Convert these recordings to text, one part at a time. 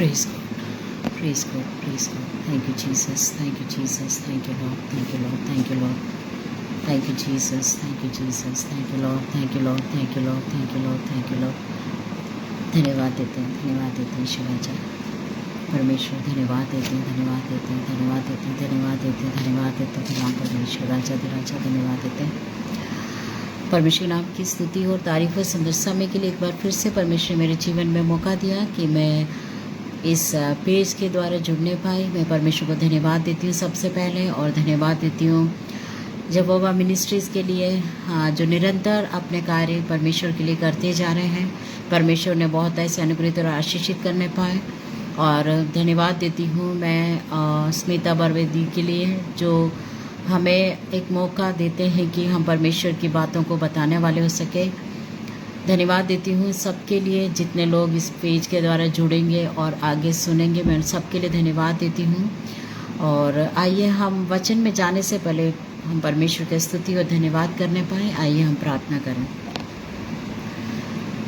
Praise God. Praise God. Praise God. Thank you, Jesus. Thank you, Jesus. Thank you, Lord. Thank you, Lord. Thank you, Lord. Thank you, Jesus. Thank you, Jesus. Thank you, Lord. Thank you, Lord. Thank you, Lord. Thank you, Lord. Thank you, Lord. धन्यवाद देते हैं शिवाचा परमेश्वर, धन्यवाद देते हैं, धन्यवाद देते हैं, धन्यवाद देते हैं, धन्यवाद देते हैं, धन्यवाद देते हैं भगवान परमेश्वर, राजा दिराजा धन्यवाद देते हैं। परमेश्वर नाम की स्तुति और तारीफ और सुंदर समय के लिए एक बार फिर से परमेश्वर मेरे जीवन में मौका दिया कि मैं इस पेज के द्वारा जुड़ने पाई। मैं परमेश्वर को धन्यवाद देती हूँ सबसे पहले, और धन्यवाद देती हूँ यहोवा मिनिस्ट्रीज़ के लिए जो निरंतर अपने कार्य परमेश्वर के लिए करते जा रहे हैं। परमेश्वर ने बहुत ऐसे अनुग्रहित और आशीषित करने पाए। और धन्यवाद देती हूँ मैं स्मिता बरवेदी के लिए, जो हमें एक मौका देते हैं कि हम परमेश्वर की बातों को बताने वाले हो सके। धन्यवाद देती हूँ सबके लिए जितने लोग इस पेज के द्वारा जुड़ेंगे और आगे सुनेंगे, मैं उन सबके लिए धन्यवाद देती हूँ। और आइए हम वचन में जाने से पहले हम परमेश्वर की स्तुति और धन्यवाद करने पाएँ। आइए हम प्रार्थना करें।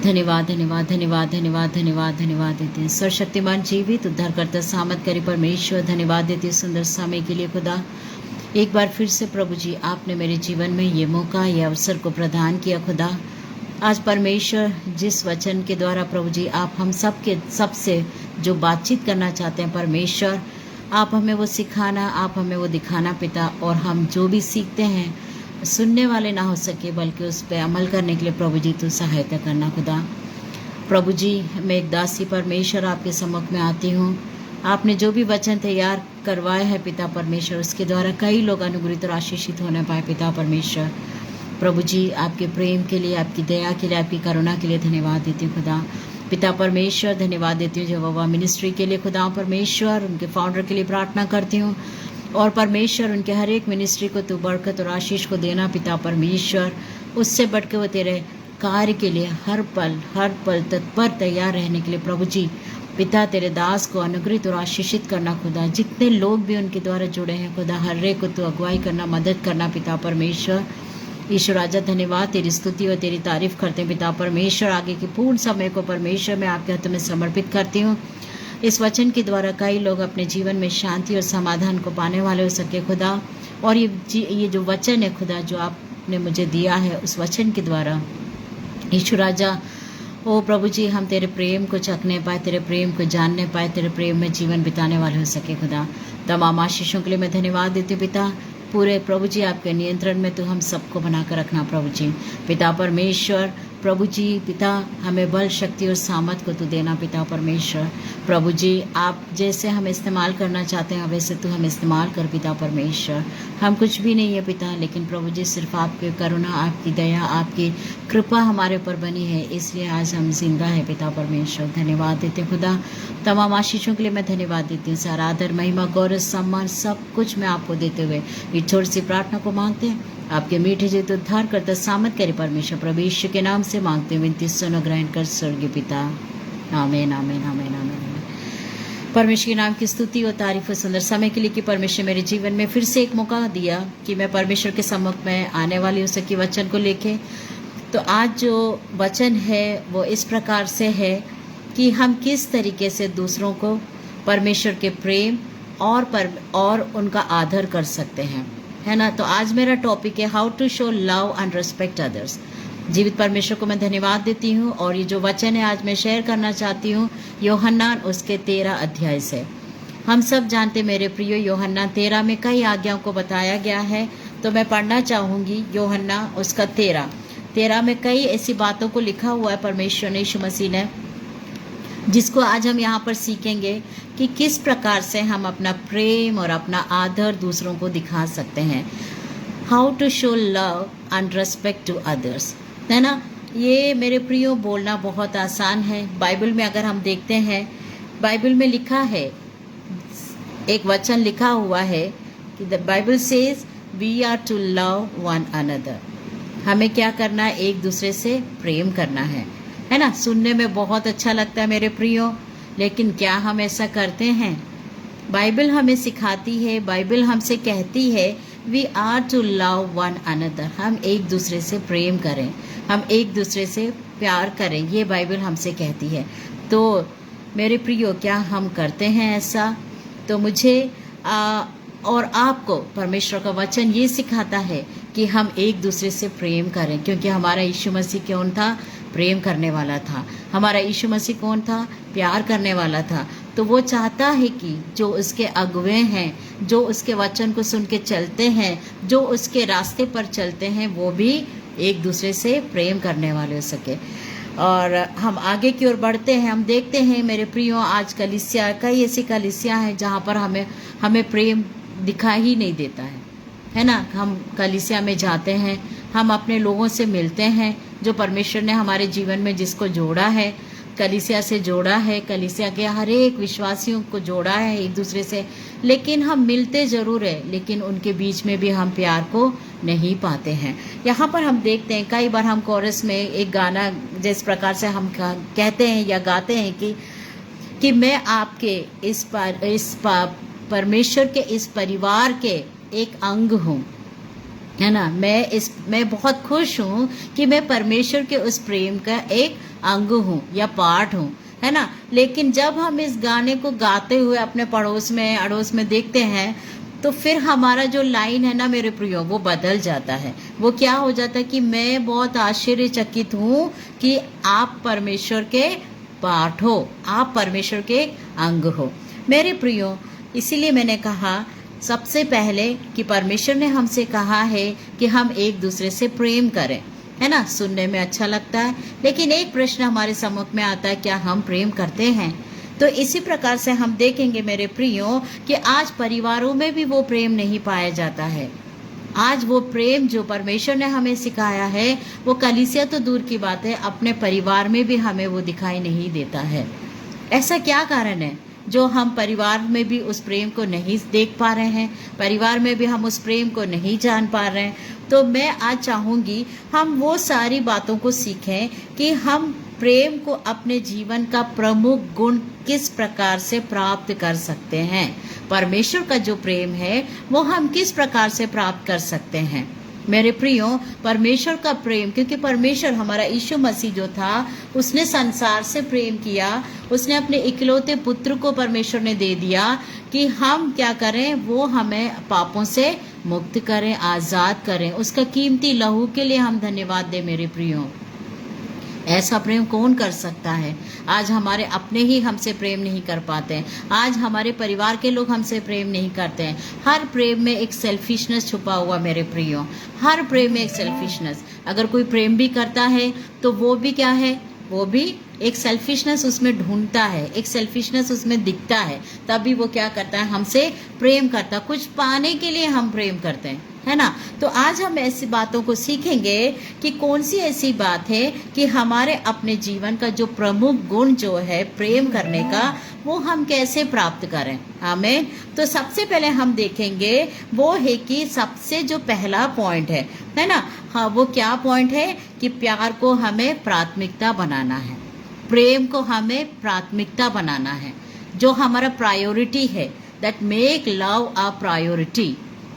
धन्यवाद धन्यवाद धन्यवाद धन्यवाद धन्यवाद धन्यवाद देते हैं सर्वशक्तिमान जीवित उद्धारकर्ता सामर्थ करे परमेश्वर, धन्यवाद देते हैं सुंदर समय के लिए खुदा। एक बार फिर से प्रभु जी आपने मेरे जीवन में ये मौका, ये अवसर को प्रदान किया खुदा। आज परमेश्वर जिस वचन के द्वारा प्रभु जी आप हम सबसे जो बातचीत करना चाहते हैं परमेश्वर, आप हमें वो सिखाना, आप हमें वो दिखाना पिता। और हम जो भी सीखते हैं सुनने वाले ना हो सके बल्कि उस पर अमल करने के लिए प्रभु जी तो सहायता करना खुदा। प्रभु जी मैं एक दासी परमेश्वर आपके सम्मुख में आती हूँ। आपने जो भी वचन तैयार करवाए हैं पिता परमेश्वर, उसके द्वारा कई लोग अनुग्रहित और आशीषित होने पाए पिता परमेश्वर। प्रभु जी आपके प्रेम के लिए, आपकी दया के लिए, आपकी करुणा के लिए धन्यवाद देती हूँ खुदा। पिता परमेश्वर धन्यवाद देती हूँ यहोवा मिनिस्ट्री के लिए खुदा परमेश्वर, उनके फाउंडर के लिए प्रार्थना करती हूँ। और परमेश्वर उनके हर एक मिनिस्ट्री को तू बरकत और आशीष को देना पिता परमेश्वर। उससे बढ़ के वो तेरे कार्य के लिए हर पल तत्पर तैयार रहने के लिए प्रभु जी पिता तेरे दास को अनुग्रहित और आशीषित करना खुदा। जितने लोग भी उनके द्वारा जुड़े हैं खुदा, हर एक को तू अगुवाई करना, मदद करना पिता परमेश्वर। ईश्वर राजा धन्यवाद, तेरी स्तुति और तेरी तारीफ करते हैं पिता परमेश्वर। आगे के पूर्ण समय को परमेश्वर मैं आपके हाथों में समर्पित करती हूँ। इस वचन के द्वारा कई लोग अपने जीवन में शांति और समाधान को पाने वाले हो सके खुदा। और ये जो वचन है खुदा जो आपने मुझे दिया है, उस वचन के द्वारा ईश्वर राजा ओ प्रभु जी हम तेरे प्रेम को चखने पाए, तेरे प्रेम को जानने पाए, तेरे प्रेम में जीवन बिताने वाले हो सके खुदा। तमाम आशीषों के लिए मैं धन्यवाद देती हूँ पिता। पूरे प्रभु जी आपके नियंत्रण में तो हम सबको बनाकर रखना प्रभु जी पिता परमेश्वर। प्रभु जी पिता हमें बल, शक्ति और सामर्थ को तू देना पिता परमेश्वर। प्रभु जी आप जैसे हम इस्तेमाल करना चाहते हैं वैसे तू हम इस्तेमाल कर पिता परमेश्वर। हम कुछ भी नहीं है पिता, लेकिन प्रभु जी सिर्फ आपकी करुणा, आपकी दया, आपकी कृपा हमारे ऊपर बनी है, इसलिए आज हम जिंदा है पिता परमेश्वर। धन्यवाद देते खुदा। तमाम आशीषों के लिए मैं धन्यवाद देती हूँ। सारा आदर, महिमा, गौरव, सम्मान सब कुछ मैं आपको देते हुए ये छोटी सी प्रार्थना को मांगते हैं आपके मीठे जीवित उद्धार करता सामर्थ करे परमेश्वर प्रभु यीशु के नाम से मांगते हैं, विनती सुनो ग्रहण कर स्वर्गीय पिता। आमीन आमीन आमीन आमीन। परमेश्वर के नाम की स्तुति और तारीफ और सुंदर समय के लिए कि परमेश्वर मेरे जीवन में फिर से एक मौका दिया कि मैं परमेश्वर के सम्मुख में आने वाली हूँ उसके वचन को लेके। तो आज जो वचन है वो इस प्रकार से है कि हम किस तरीके से दूसरों को परमेश्वर के प्रेम और उनका आदर कर सकते हैं, है ना। तो आज मेरा टॉपिक है how to show love and respect others. जीवित परमेश्वर को मैं धन्यवाद देती हूँ। और ये जो वचन है आज मैं शेयर करना चाहती हूँ यूहन्ना उसके 13 अध्याय से। हम सब जानते मेरे प्रियो यूहन्ना 13 में कई आज्ञाओं को बताया गया है, तो मैं पढ़ना चाहूँगी यूहन्ना उसका 13 में कई ऐसी बातों को लिखा हुआ है परमेश्वर ने, यीशु मसीह ने, जिसको आज हम यहाँ पर सीखेंगे कि किस प्रकार से हम अपना प्रेम और अपना आदर दूसरों को दिखा सकते हैं। How to show love and respect to others, है ना। ये मेरे प्रियो बोलना बहुत आसान है। बाइबल में अगर हम देखते हैं, बाइबल में लिखा है, एक वचन लिखा हुआ है कि the Bible says we are to love one another. हमें क्या करना है? एक दूसरे से प्रेम करना है ना। सुनने में बहुत अच्छा लगता है मेरे प्रियो, लेकिन क्या हम ऐसा करते हैं? बाइबल हमें सिखाती है, बाइबल हमसे कहती है we are to love one another. हम एक दूसरे से प्रेम करें, हम एक दूसरे से प्यार करें, ये बाइबल हमसे कहती है। तो मेरे प्रियो, क्या हम करते हैं ऐसा? तो मुझे और आपको परमेश्वर का वचन ये सिखाता है कि हम एक दूसरे से प्रेम करें, क्योंकि हमारा यीशु मसीह कौन था? प्रेम करने वाला था। हमारा यीशु मसीह कौन था? प्यार करने वाला था। तो वो चाहता है कि जो उसके अगुए हैं, जो उसके वचन को सुन के चलते हैं, जो उसके रास्ते पर चलते हैं, वो भी एक दूसरे से प्रेम करने वाले हो सके। और हम आगे की ओर बढ़ते हैं। हम देखते हैं मेरे प्रियो, आज कलीसिया, कई ऐसी कलीसिया हैं जहाँ पर हमें प्रेम दिखाई ही नहीं देता है ना। हम कलीसिया में जाते हैं, हम अपने लोगों से मिलते हैं, जो परमेश्वर ने हमारे जीवन में जिसको जोड़ा है, कलीसिया से जोड़ा है, कलीसिया के हर एक विश्वासियों को जोड़ा है एक दूसरे से, लेकिन हम मिलते ज़रूर है, लेकिन उनके बीच में भी हम प्यार को नहीं पाते हैं। यहाँ पर हम देखते हैं कई बार हम कोरस में एक गाना जिस प्रकार से हम कहते हैं या गाते हैं कि मैं आपके परमेश्वर के इस परिवार के एक अंग हूँ, है ना। मैं बहुत खुश हूँ कि मैं परमेश्वर के उस प्रेम का एक अंग हूँ या पार्ट हूँ, है ना। लेकिन जब हम इस गाने को गाते हुए अपने पड़ोस में अड़ोस में देखते हैं, तो फिर हमारा जो लाइन है ना मेरे प्रियो, वो बदल जाता है। वो क्या हो जाता है कि मैं बहुत आश्चर्यचकित हूँ कि आप परमेश्वर के पार्ट हो, आप परमेश्वर के अंग हो मेरे प्रियो। इसीलिए मैंने कहा सबसे पहले कि परमेश्वर ने हमसे कहा है कि हम एक दूसरे से प्रेम करें, है ना। सुनने में अच्छा लगता है, लेकिन एक प्रश्न हमारे सम्मुख में आता है, क्या हम प्रेम करते हैं? तो इसी प्रकार से हम देखेंगे मेरे प्रियो कि आज परिवारों में भी वो प्रेम नहीं पाया जाता है। आज वो प्रेम जो परमेश्वर ने हमें सिखाया है, वो कलीसिया तो दूर की बात है, अपने परिवार में भी हमें वो दिखाई नहीं देता है। ऐसा क्या कारण है जो हम परिवार में भी उस प्रेम को नहीं देख पा रहे हैं, परिवार में भी हम उस प्रेम को नहीं जान पा रहे हैं? तो मैं आज चाहूँगी हम वो सारी बातों को सीखें कि हम प्रेम को अपने जीवन का प्रमुख गुण किस प्रकार से प्राप्त कर सकते हैं। परमेश्वर का जो प्रेम है वो हम किस प्रकार से प्राप्त कर सकते हैं मेरे प्रियो। परमेश्वर का प्रेम, क्योंकि परमेश्वर हमारा यीशु मसीह जो था, उसने संसार से प्रेम किया, उसने अपने इकलौते पुत्र को परमेश्वर ने दे दिया कि हम क्या करें, वो हमें पापों से मुक्त करें, आज़ाद करें। उसका कीमती लहू के लिए हम धन्यवाद दें मेरे प्रियो। ऐसा प्रेम कौन कर सकता है? आज हमारे अपने ही हमसे प्रेम नहीं कर पाते हैं, आज हमारे परिवार के लोग हमसे प्रेम नहीं करते हैं। हर प्रेम में एक सेल्फिशनेस छुपा हुआ मेरे प्रियो, हर प्रेम में एक सेल्फिशनेस। अगर कोई प्रेम भी करता है तो वो भी क्या है, वो भी एक सेल्फिशनेस उसमें ढूंढता है, एक सेल्फिशनेस उसमें दिखता है, तभी वो क्या करता है, हमसे प्रेम करता। कुछ पाने के लिए हम प्रेम करते हैं, है ना। तो आज हम ऐसी बातों को सीखेंगे कि कौन सी ऐसी बात है कि हमारे अपने जीवन का जो प्रमुख गुण जो है प्रेम करने का, वो हम कैसे प्राप्त करें। आमीन। तो सबसे पहले हम देखेंगे वो है कि सबसे जो पहला पॉइंट है ना, हाँ, वो क्या पॉइंट है कि प्यार को हमें प्राथमिकता बनाना है, प्रेम को हमें प्राथमिकता बनाना है, जो हमारा प्रायोरिटी है। That make love a priority.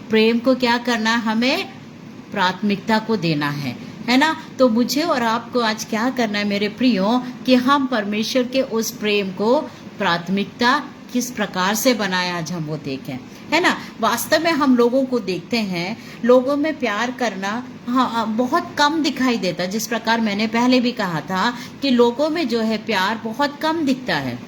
प्रेम को क्या करना, हमें प्राथमिकता को देना है ना। तो मुझे और आपको आज क्या करना है मेरे प्रियो कि हम परमेश्वर के उस प्रेम को प्राथमिकता किस प्रकार से बनाए, आज हम वो देखें, है ना। वास्तव में हम लोगों को देखते हैं, लोगों में प्यार करना हाँ बहुत कम दिखाई देता। जिस प्रकार मैंने पहले भी कहा था कि लोगों में जो है प्यार बहुत कम दिखता है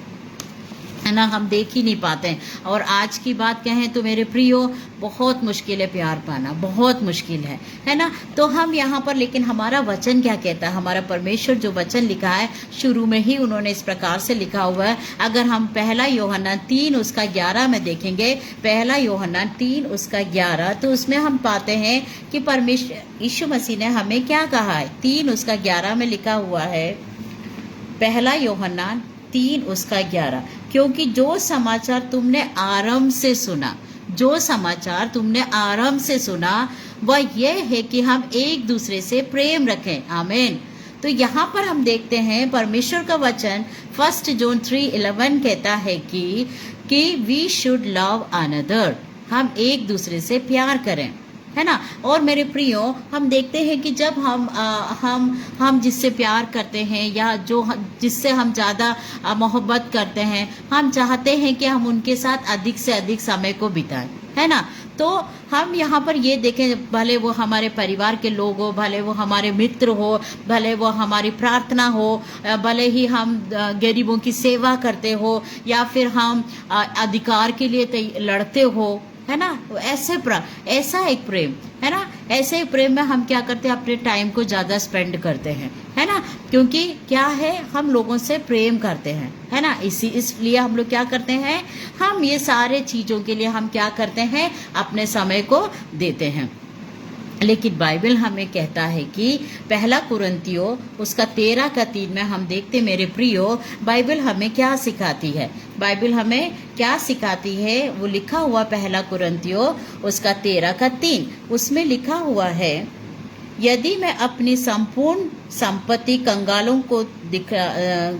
ना, हम देख ही नहीं पाते हैं। और आज की बात कहें तो मेरे प्रियो बहुत मुश्किल है प्यार पाना, बहुत मुश्किल है ना। तो हम यहाँ पर, लेकिन हमारा वचन क्या कहता है, हमारा परमेश्वर जो वचन लिखा है शुरू में ही उन्होंने इस प्रकार से लिखा हुआ है। अगर हम 1 यूहन्ना 3:11 में देखेंगे, 1 यूहन्ना 3:11, तो उसमें हम पाते हैं कि परमेश्वर यीशु मसीह ने हमें क्या कहा है। 3:11 में लिखा हुआ है, 1 यूहन्ना 3:11, क्योंकि जो समाचार तुमने आरंभ से सुना, जो समाचार तुमने आरंभ से सुना, वह यह है कि हम एक दूसरे से प्रेम रखें। आमीन। तो यहाँ पर हम देखते हैं परमेश्वर का वचन 1 जॉन 3:11 कहता है कि वी शुड लव अनदर, हम एक दूसरे से प्यार करें। है ना। और मेरे प्रियो, हम देखते हैं कि जब हम जिससे प्यार करते हैं या जिससे हम ज़्यादा मोहब्बत करते हैं, हम चाहते हैं कि हम उनके साथ अधिक से अधिक समय को बिताएं, है ना। तो हम यहाँ पर ये देखें, भले वो हमारे परिवार के लोग हो, भले वो हमारे मित्र हो, भले वो हमारी प्रार्थना हो, भले ही हम गरीबों की सेवा करते हो, या फिर हम अधिकार के लिए लड़ते हो, है ना। ऐसा एक प्रेम, है ना, ऐसे ही प्रेम में हम क्या करते हैं, अपने टाइम को ज़्यादा स्पेंड करते हैं, है ना। क्योंकि क्या है, हम लोगों से प्रेम करते हैं, है ना। इसलिए हम लोग क्या करते हैं, हम ये सारे चीज़ों के लिए हम क्या करते हैं, अपने समय को देते हैं। लेकिन बाइबल हमें कहता है कि पहला कुरिन्थियों उसका 13:3 में हम देखते, मेरे प्रियो, बाइबल हमें क्या सिखाती है। बाइबल हमें क्या सिखाती है, वो लिखा हुआ पहला कुरिन्थियों उसका 13:3, उसमें लिखा हुआ है, यदि मैं अपनी संपूर्ण संपत्ति कंगालों को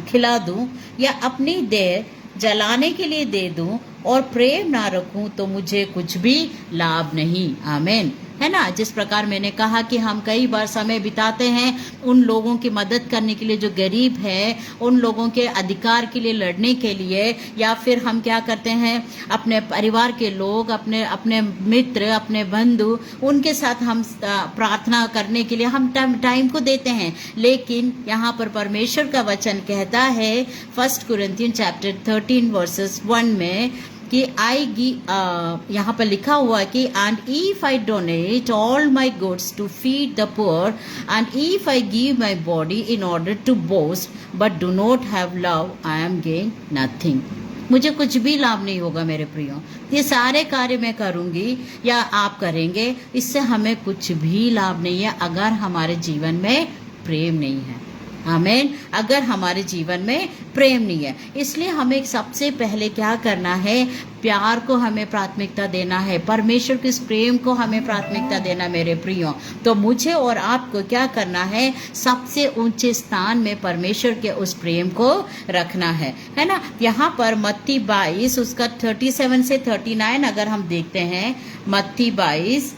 खिला दूं या अपनी देह जलाने के लिए दे दूं और प्रेम ना रखूं तो मुझे कुछ भी लाभ नहीं। आमीन, है ना। जिस प्रकार मैंने कहा कि हम कई बार समय बिताते हैं उन लोगों की मदद करने के लिए जो गरीब है, उन लोगों के अधिकार के लिए लड़ने के लिए, या फिर हम क्या करते हैं, अपने परिवार के लोग, अपने मित्र, अपने बंधु, उनके साथ हम प्रार्थना करने के लिए हम टाइम को देते हैं। लेकिन यहाँ पर परमेश्वर का वचन कहता है 1 कुरिन्थियन चैप्टर 13:1 में कि यहाँ पर लिखा हुआ है कि and if I donate all my goods to feed the poor and if I give my body in order to boast but do not have love, I am gain nothing. मुझे कुछ भी लाभ नहीं होगा मेरे प्रियो, ये सारे कार्य मैं करूँगी या आप करेंगे, इससे हमें कुछ भी लाभ नहीं है अगर हमारे जीवन में प्रेम नहीं है। आमीन, अगर हमारे जीवन में प्रेम नहीं है। इसलिए हमें सबसे पहले क्या करना है, प्यार को हमें प्राथमिकता देना है, परमेश्वर के इस प्रेम को हमें प्राथमिकता देना मेरे प्रियो। तो मुझे और आपको क्या करना है, सबसे ऊंचे स्थान में परमेश्वर के उस प्रेम को रखना है ना। यहाँ पर मत्ती 22 उसका 37 से 39 अगर हम देखते हैं, मत्ती 22,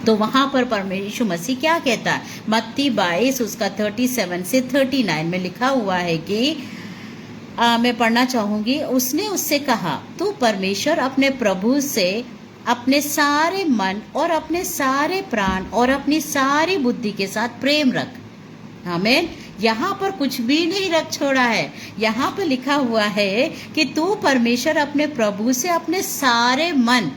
तो वहां पर परमेश्वर मसीह क्या कहता है, मत्ती 22 उसका 37 से 39 में लिखा हुआ है कि मैं पढ़ना चाहूंगी। उसने उससे कहा, तू परमेश्वर अपने प्रभु से अपने सारे मन और अपने सारे प्राण और अपनी सारी बुद्धि के साथ प्रेम रख। आमीन, यहाँ पर कुछ भी नहीं रख छोड़ा है। यहाँ पर लिखा हुआ है कि तू परमेश्वर अपने प्रभु से अपने सारे मन,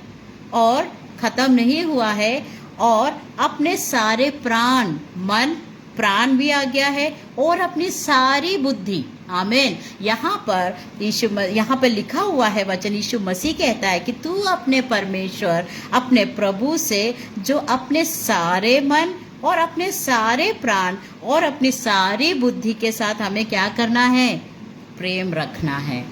और खत्म नहीं हुआ है, और अपने सारे प्राण, मन प्राण भी आ गया है, और अपनी सारी बुद्धि। आमीन, यहाँ पर लिखा हुआ है वचन, यीशु मसीह कहता है कि तू अपने परमेश्वर, अपने प्रभु से जो अपने सारे मन और अपने सारे प्राण और अपनी सारी बुद्धि के साथ हमें क्या करना है, प्रेम रखना है।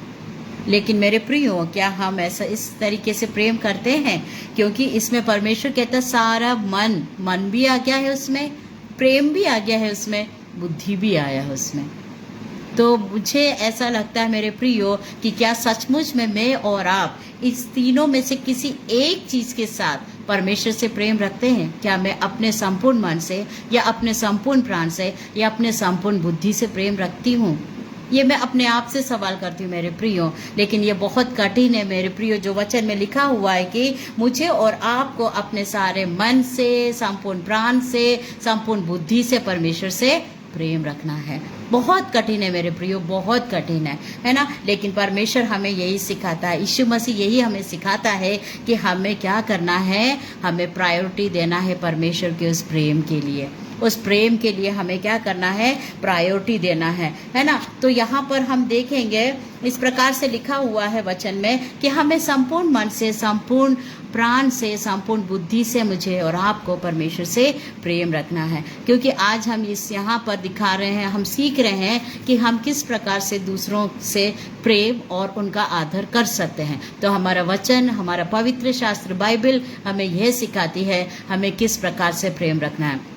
लेकिन मेरे प्रियो, क्या हम ऐसा इस तरीके से प्रेम करते हैं? क्योंकि इसमें परमेश्वर कहता है सारा मन भी आ गया है उसमें, प्रेम भी आ गया है उसमें, बुद्धि भी आया है उसमें। तो मुझे ऐसा लगता है मेरे प्रियो कि क्या सचमुच में मैं और आप इस तीनों में से किसी एक चीज़ के साथ परमेश्वर से प्रेम रखते हैं? क्या मैं अपने संपूर्ण मन से, या अपने संपूर्ण प्राण से, या अपने संपूर्ण बुद्धि से प्रेम रखती हूँ? ये मैं अपने आप से सवाल करती हूँ मेरे प्रियो। लेकिन ये बहुत कठिन है मेरे प्रियो, जो वचन में लिखा हुआ है कि मुझे और आपको अपने सारे मन से, संपूर्ण प्राण से, संपूर्ण बुद्धि से परमेश्वर से प्रेम रखना है। बहुत कठिन है मेरे प्रियो, बहुत कठिन है ना। लेकिन परमेश्वर हमें यही सिखाता है, यीशु मसीह यही हमें सिखाता है कि हमें क्या करना है, हमें प्रायोरिटी देना है परमेश्वर के उस प्रेम के लिए। उस प्रेम के लिए हमें क्या करना है, प्रायोरिटी देना है ना। तो यहाँ पर हम देखेंगे इस प्रकार से लिखा हुआ है वचन में कि हमें संपूर्ण मन से, संपूर्ण प्राण से, संपूर्ण बुद्धि से मुझे और आपको परमेश्वर से प्रेम रखना है। क्योंकि आज हम इस यहाँ पर दिखा रहे हैं, हम सीख रहे हैं कि हम किस प्रकार से दूसरों से प्रेम और उनका आदर कर सकते हैं। तो हमारा वचन, हमारा पवित्र शास्त्र बाइबल हमें यह सिखाती है हमें किस प्रकार से प्रेम रखना है।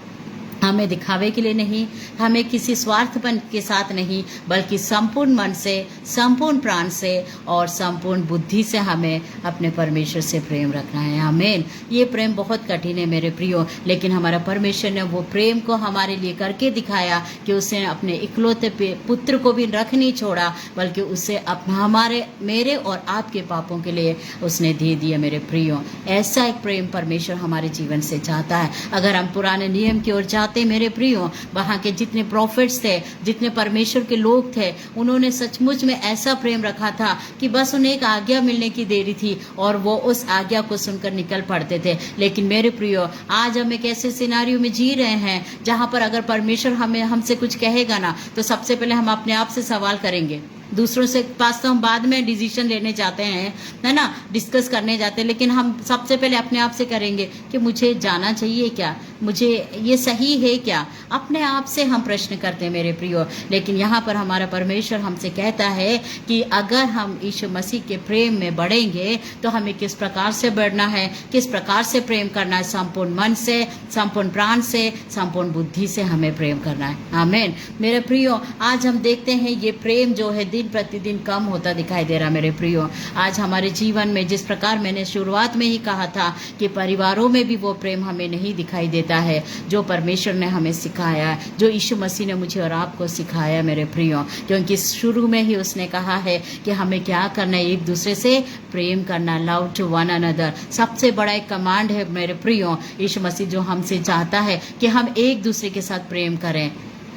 हमें दिखावे के लिए नहीं, हमें किसी स्वार्थपन के साथ नहीं, बल्कि संपूर्ण मन से, संपूर्ण प्राण से और संपूर्ण बुद्धि से हमें अपने परमेश्वर से प्रेम रखना है। आमीन। ये प्रेम बहुत कठिन है मेरे प्रियो, लेकिन हमारा परमेश्वर ने वो प्रेम को हमारे लिए करके दिखाया कि उसने अपने इकलौते पुत्र को भी रख नहीं छोड़ा, बल्कि उसे हमारे, मेरे और आपके पापों के लिए उसने दे दिया मेरे प्रियो। ऐसा एक प्रेम परमेश्वर हमारे जीवन से चाहता है। अगर हम पुराने नियम की ओर जाते मेरे प्रियो, वहाँ के जितने प्रॉफिट्स थे, जितने परमेश्वर के लोग थे, उन्होंने सचमुच में ऐसा प्रेम रखा था कि बस उन्हें एक आज्ञा मिलने की देरी थी और वो उस आज्ञा को सुनकर निकल पड़ते थे। लेकिन मेरे प्रियो, आज हम एक ऐसे सिनारियो में जी रहे हैं जहाँ पर अगर परमेश्वर हमसे कुछ कहेगा ना, तो सबसे पहले हम अपने आप से सवाल करेंगे। दूसरों से पास तो हम बाद में डिसीजन लेने जाते हैं, है ना, डिस्कस करने जाते हैं, लेकिन हम सबसे पहले अपने आप से करेंगे कि मुझे जाना चाहिए क्या, मुझे ये सही है क्या। अपने आप से हम प्रश्न करते हैं मेरे प्रियो। लेकिन यहाँ पर हमारा परमेश्वर हमसे कहता है कि अगर हम यीशु मसीह के प्रेम में बढ़ेंगे तो हमें किस प्रकार से बढ़ना है, किस प्रकार से प्रेम करना है। संपूर्ण मन से, संपूर्ण प्राण से, संपूर्ण बुद्धि से हमें प्रेम करना है। आमीन। मेरे प्रियो, आज हम देखते हैं ये प्रेम जो है दिन प्रतिदिन कम होता दिखाई दे रहा मेरे प्रियो। आज हमारे जीवन में, जिस प्रकार मैंने शुरुआत में ही कहा था कि परिवारों में भी वो प्रेम हमें नहीं दिखाई देता है जो परमेश्वर ने हमें सिखाया, जो यीशु मसीह ने मुझे और आपको सिखाया मेरे प्रियो। क्योंकि शुरू में ही उसने कहा है कि हमें क्या करना है, एक दूसरे से प्रेम करना, लव टू वन अनदर। सबसे बड़ा एक कमांड है मेरे प्रियो, यीशु मसीह जो हमसे चाहता है कि हम एक दूसरे के साथ प्रेम करें।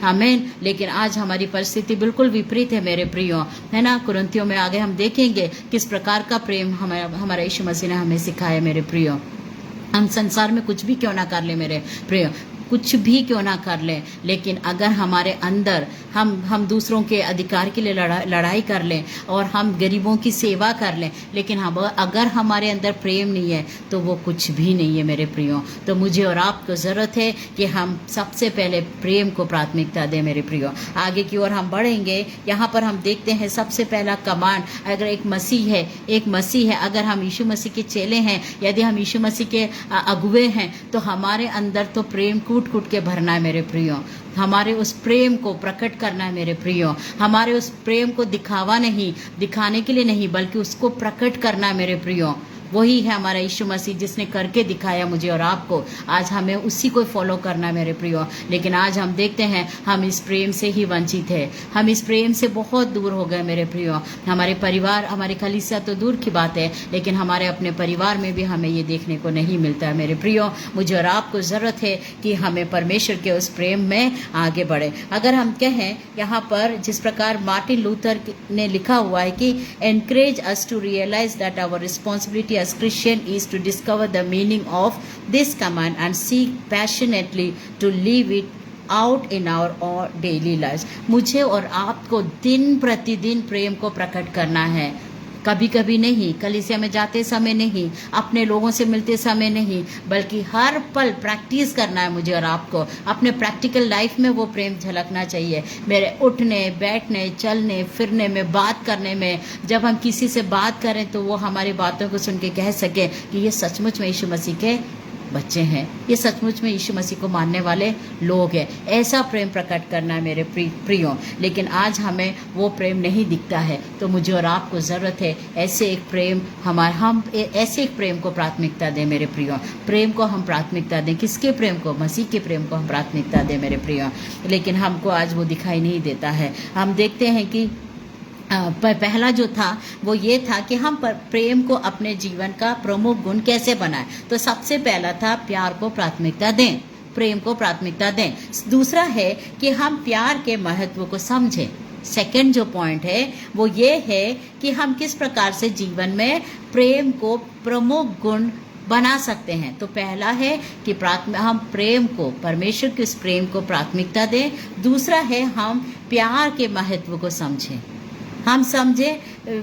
आमीन। लेकिन आज हमारी परिस्थिति बिल्कुल विपरीत है मेरे प्रियो, है ना। कुरिन्थियों में आगे हम देखेंगे किस प्रकार का प्रेम हमारा यीशु मसीह ने हमें सिखाया मेरे प्रियो। हम संसार में कुछ भी क्यों ना कर ले मेरे प्रियो, कुछ भी क्यों ना कर लें, लेकिन अगर हमारे अंदर हम दूसरों के अधिकार के लिए लड़ाई कर लें और हम गरीबों की सेवा कर लें, लेकिन हम अगर हमारे अंदर प्रेम नहीं है तो वो कुछ भी नहीं है मेरे प्रियो। तो मुझे और आपको ज़रूरत है कि हम सबसे पहले प्रेम को प्राथमिकता दें मेरे प्रियो। आगे की ओर हम बढ़ेंगे। यहाँ पर हम देखते हैं सबसे पहला कमांड, अगर एक मसीह है, अगर हम यीशु मसीह के चेले हैं, यदि हम यीशु मसीह के अगुए हैं, तो हमारे अंदर तो प्रेम कूट के भरना है मेरे प्रियो। हमारे उस प्रेम को प्रकट करना है मेरे प्रियो। हमारे उस प्रेम को दिखाने के लिए नहीं, बल्कि उसको प्रकट करना है मेरे प्रियो। वही है हमारा यीशु मसीह जिसने करके दिखाया मुझे और आपको। आज हमें उसी को फॉलो करना है मेरे प्रियो। लेकिन आज हम देखते हैं हम इस प्रेम से ही वंचित है, हम इस प्रेम से बहुत दूर हो गए मेरे प्रियो। हमारे परिवार, हमारे कलीसिया तो दूर की बात है, लेकिन हमारे अपने परिवार में भी हमें ये देखने को नहीं मिलता है मेरे प्रियो। मुझे और आपको ज़रूरत है कि हमें परमेश्वर के उस प्रेम में आगे बढ़े। अगर हम कहें यहाँ पर जिस प्रकार मार्टिन लूथर ने लिखा हुआ है कि encourage us to realize that our responsibility as Christian is to discover the meaning of this command and seek passionately to live it out in our daily lives। मुझे और आपको दिन प्रतिदिन प्रेम को प्रकट करना है। कभी कभी नहीं, कलीसिया में जाते समय नहीं, अपने लोगों से मिलते समय नहीं, बल्कि हर पल प्रैक्टिस करना है मुझे और आपको। अपने प्रैक्टिकल लाइफ में वो प्रेम झलकना चाहिए मेरे उठने, बैठने, चलने फिरने में, बात करने में। जब हम किसी से बात करें तो वो हमारी बातों को सुन के कह सके कि ये सचमुच में यीशु मसीह के बच्चे हैं, ये सचमुच में यीशु मसीह को मानने वाले लोग हैं। ऐसा प्रेम प्रकट करना है मेरे प्रियो। लेकिन आज हमें वो प्रेम नहीं दिखता है, तो मुझे और आपको ज़रूरत है ऐसे एक प्रेम ऐसे एक प्रेम को प्राथमिकता दें मेरे प्रियो। प्रेम को हम प्राथमिकता दें। किसके प्रेम को? मसीह के प्रेम को हम प्राथमिकता दें मेरे प्रियो। लेकिन हमको आज वो दिखाई नहीं देता है। हम देखते हैं कि पहला जो था वो ये था कि हम प्रेम को अपने जीवन का प्रमुख गुण कैसे बनाएं। तो सबसे पहला था प्यार को प्राथमिकता दें, प्रेम को प्राथमिकता दें। दूसरा है कि हम प्यार के महत्व को समझें। सेकंड जो पॉइंट है वो ये है कि हम किस प्रकार से जीवन में प्रेम को प्रमुख गुण बना सकते हैं। तो पहला है कि हम प्रेम को, परमेश्वर के उस प्रेम को प्राथमिकता दें। दूसरा है हम प्यार के महत्व को समझें। हम समझें,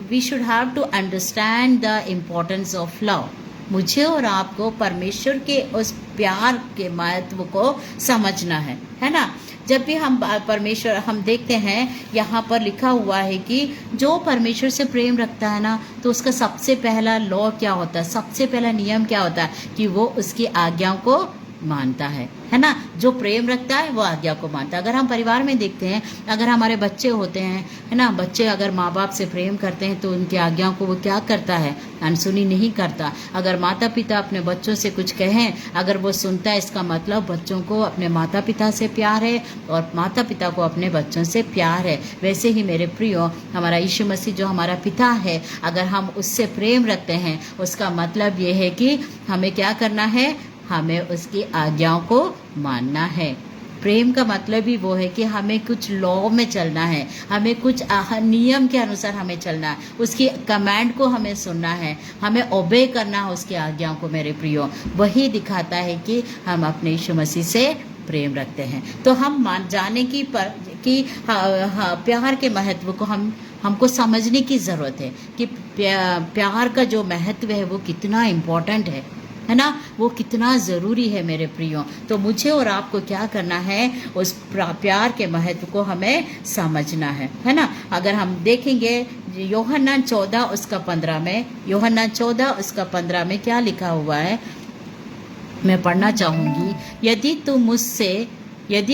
we should have to understand the importance of love. मुझे और आपको परमेश्वर के उस प्यार के महत्व को समझना है ना। जब भी हम परमेश्वर, हम देखते हैं यहाँ पर लिखा हुआ है कि जो परमेश्वर से प्रेम रखता है ना, तो उसका सबसे पहला लॉ क्या होता है, सबसे पहला नियम क्या होता है कि वो उसकी आज्ञाओं को मानता है ना। जो प्रेम रखता है वो आज्ञा को मानता है। अगर हम परिवार में देखते हैं, अगर हमारे बच्चे होते हैं, है ना, बच्चे अगर माँ बाप से प्रेम करते हैं तो उनकी आज्ञाओं को वो क्या करता है, अनसुनी नहीं करता। अगर माता पिता अपने बच्चों से कुछ कहें, अगर वो सुनता है, इसका मतलब बच्चों को अपने माता पिता से प्यार है और माता पिता को अपने बच्चों से प्यार है। वैसे ही मेरे प्रियो, हमारा यीशु मसीह जो हमारा पिता है, अगर हम उससे प्रेम रखते हैं, उसका मतलब ये है कि हमें क्या करना है, हमें उसकी आज्ञाओं को मानना है। प्रेम का मतलब ही वो है कि हमें कुछ लॉ में चलना है, हमें कुछ नियम के अनुसार हमें चलना है, उसकी कमांड को हमें सुनना है, हमें ओबे करना है उसकी आज्ञाओं को। मेरे प्रियो, वही दिखाता है कि हम अपने यीशु मसीह से प्रेम रखते हैं। तो हम जाने की प्यार के महत्व को हमको समझने की ज़रूरत है कि प्यार का जो महत्व है वो कितना इम्पोर्टेंट है ना, वो कितना ज़रूरी है मेरे प्रियो। तो मुझे और आपको क्या करना है, उस प्यार के महत्व को हमें समझना है ना। अगर हम देखेंगे यूहन्ना 14 उसका 15 में, यूहन्ना 14 उसका 15 में क्या लिखा हुआ है, मैं पढ़ना चाहूँगी। यदि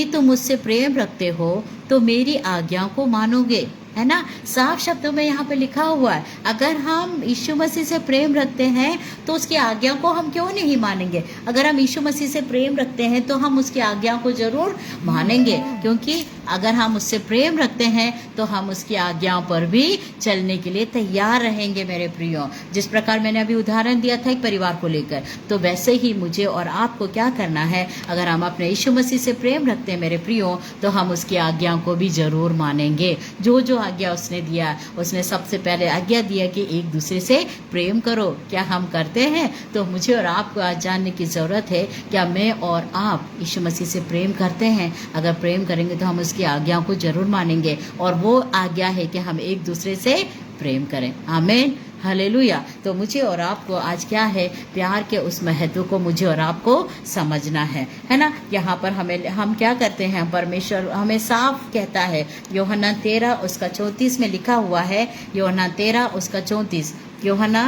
तुम मुझसे प्रेम रखते हो तो मेरी आज्ञाओं को मानोगे, है ना। साफ शब्दों में यहाँ पे लिखा हुआ है। अगर हम यीशु मसीह से प्रेम रखते हैं तो उसकी आज्ञाओं को हम क्यों नहीं मानेंगे। अगर हम यीशु मसीह से प्रेम रखते हैं तो हम उसकी आज्ञाओं को जरूर मानेंगे, क्योंकि अगर हम उससे प्रेम रखते हैं तो हम उसकी आज्ञाओं पर भी चलने के लिए तैयार रहेंगे मेरे प्रियो। जिस प्रकार मैंने अभी उदाहरण दिया था एक परिवार को लेकर, तो वैसे ही मुझे और आपको क्या करना है, अगर हम अपने यीशु मसीह से प्रेम रखते हैं मेरे प्रियो, तो हम उसकी आज्ञाओं को भी जरूर मानेंगे। जो आज्ञा उसने दिया, उसने सबसे पहले आज्ञा दिया कि एक दूसरे से प्रेम करो। क्या हम करते हैं? तो मुझे और आपको आज जानने की ज़रूरत है, क्या मैं और आप यीशु मसीह से प्रेम करते हैं? अगर प्रेम करेंगे तो हम उसकी आज्ञाओं को जरूर मानेंगे, और वो आज्ञा है कि हम एक दूसरे से प्रेम करें। आमीन, हालेलुया। तो मुझे और आपको आज क्या है, प्यार के उस महत्व को मुझे और आपको समझना है ना। यहाँ पर हम क्या करते हैं, परमेश्वर हमें साफ कहता है, यूहन्ना 13 उसका 34 में लिखा हुआ है, यूहन्ना 13 उसका 34, यूहन्ना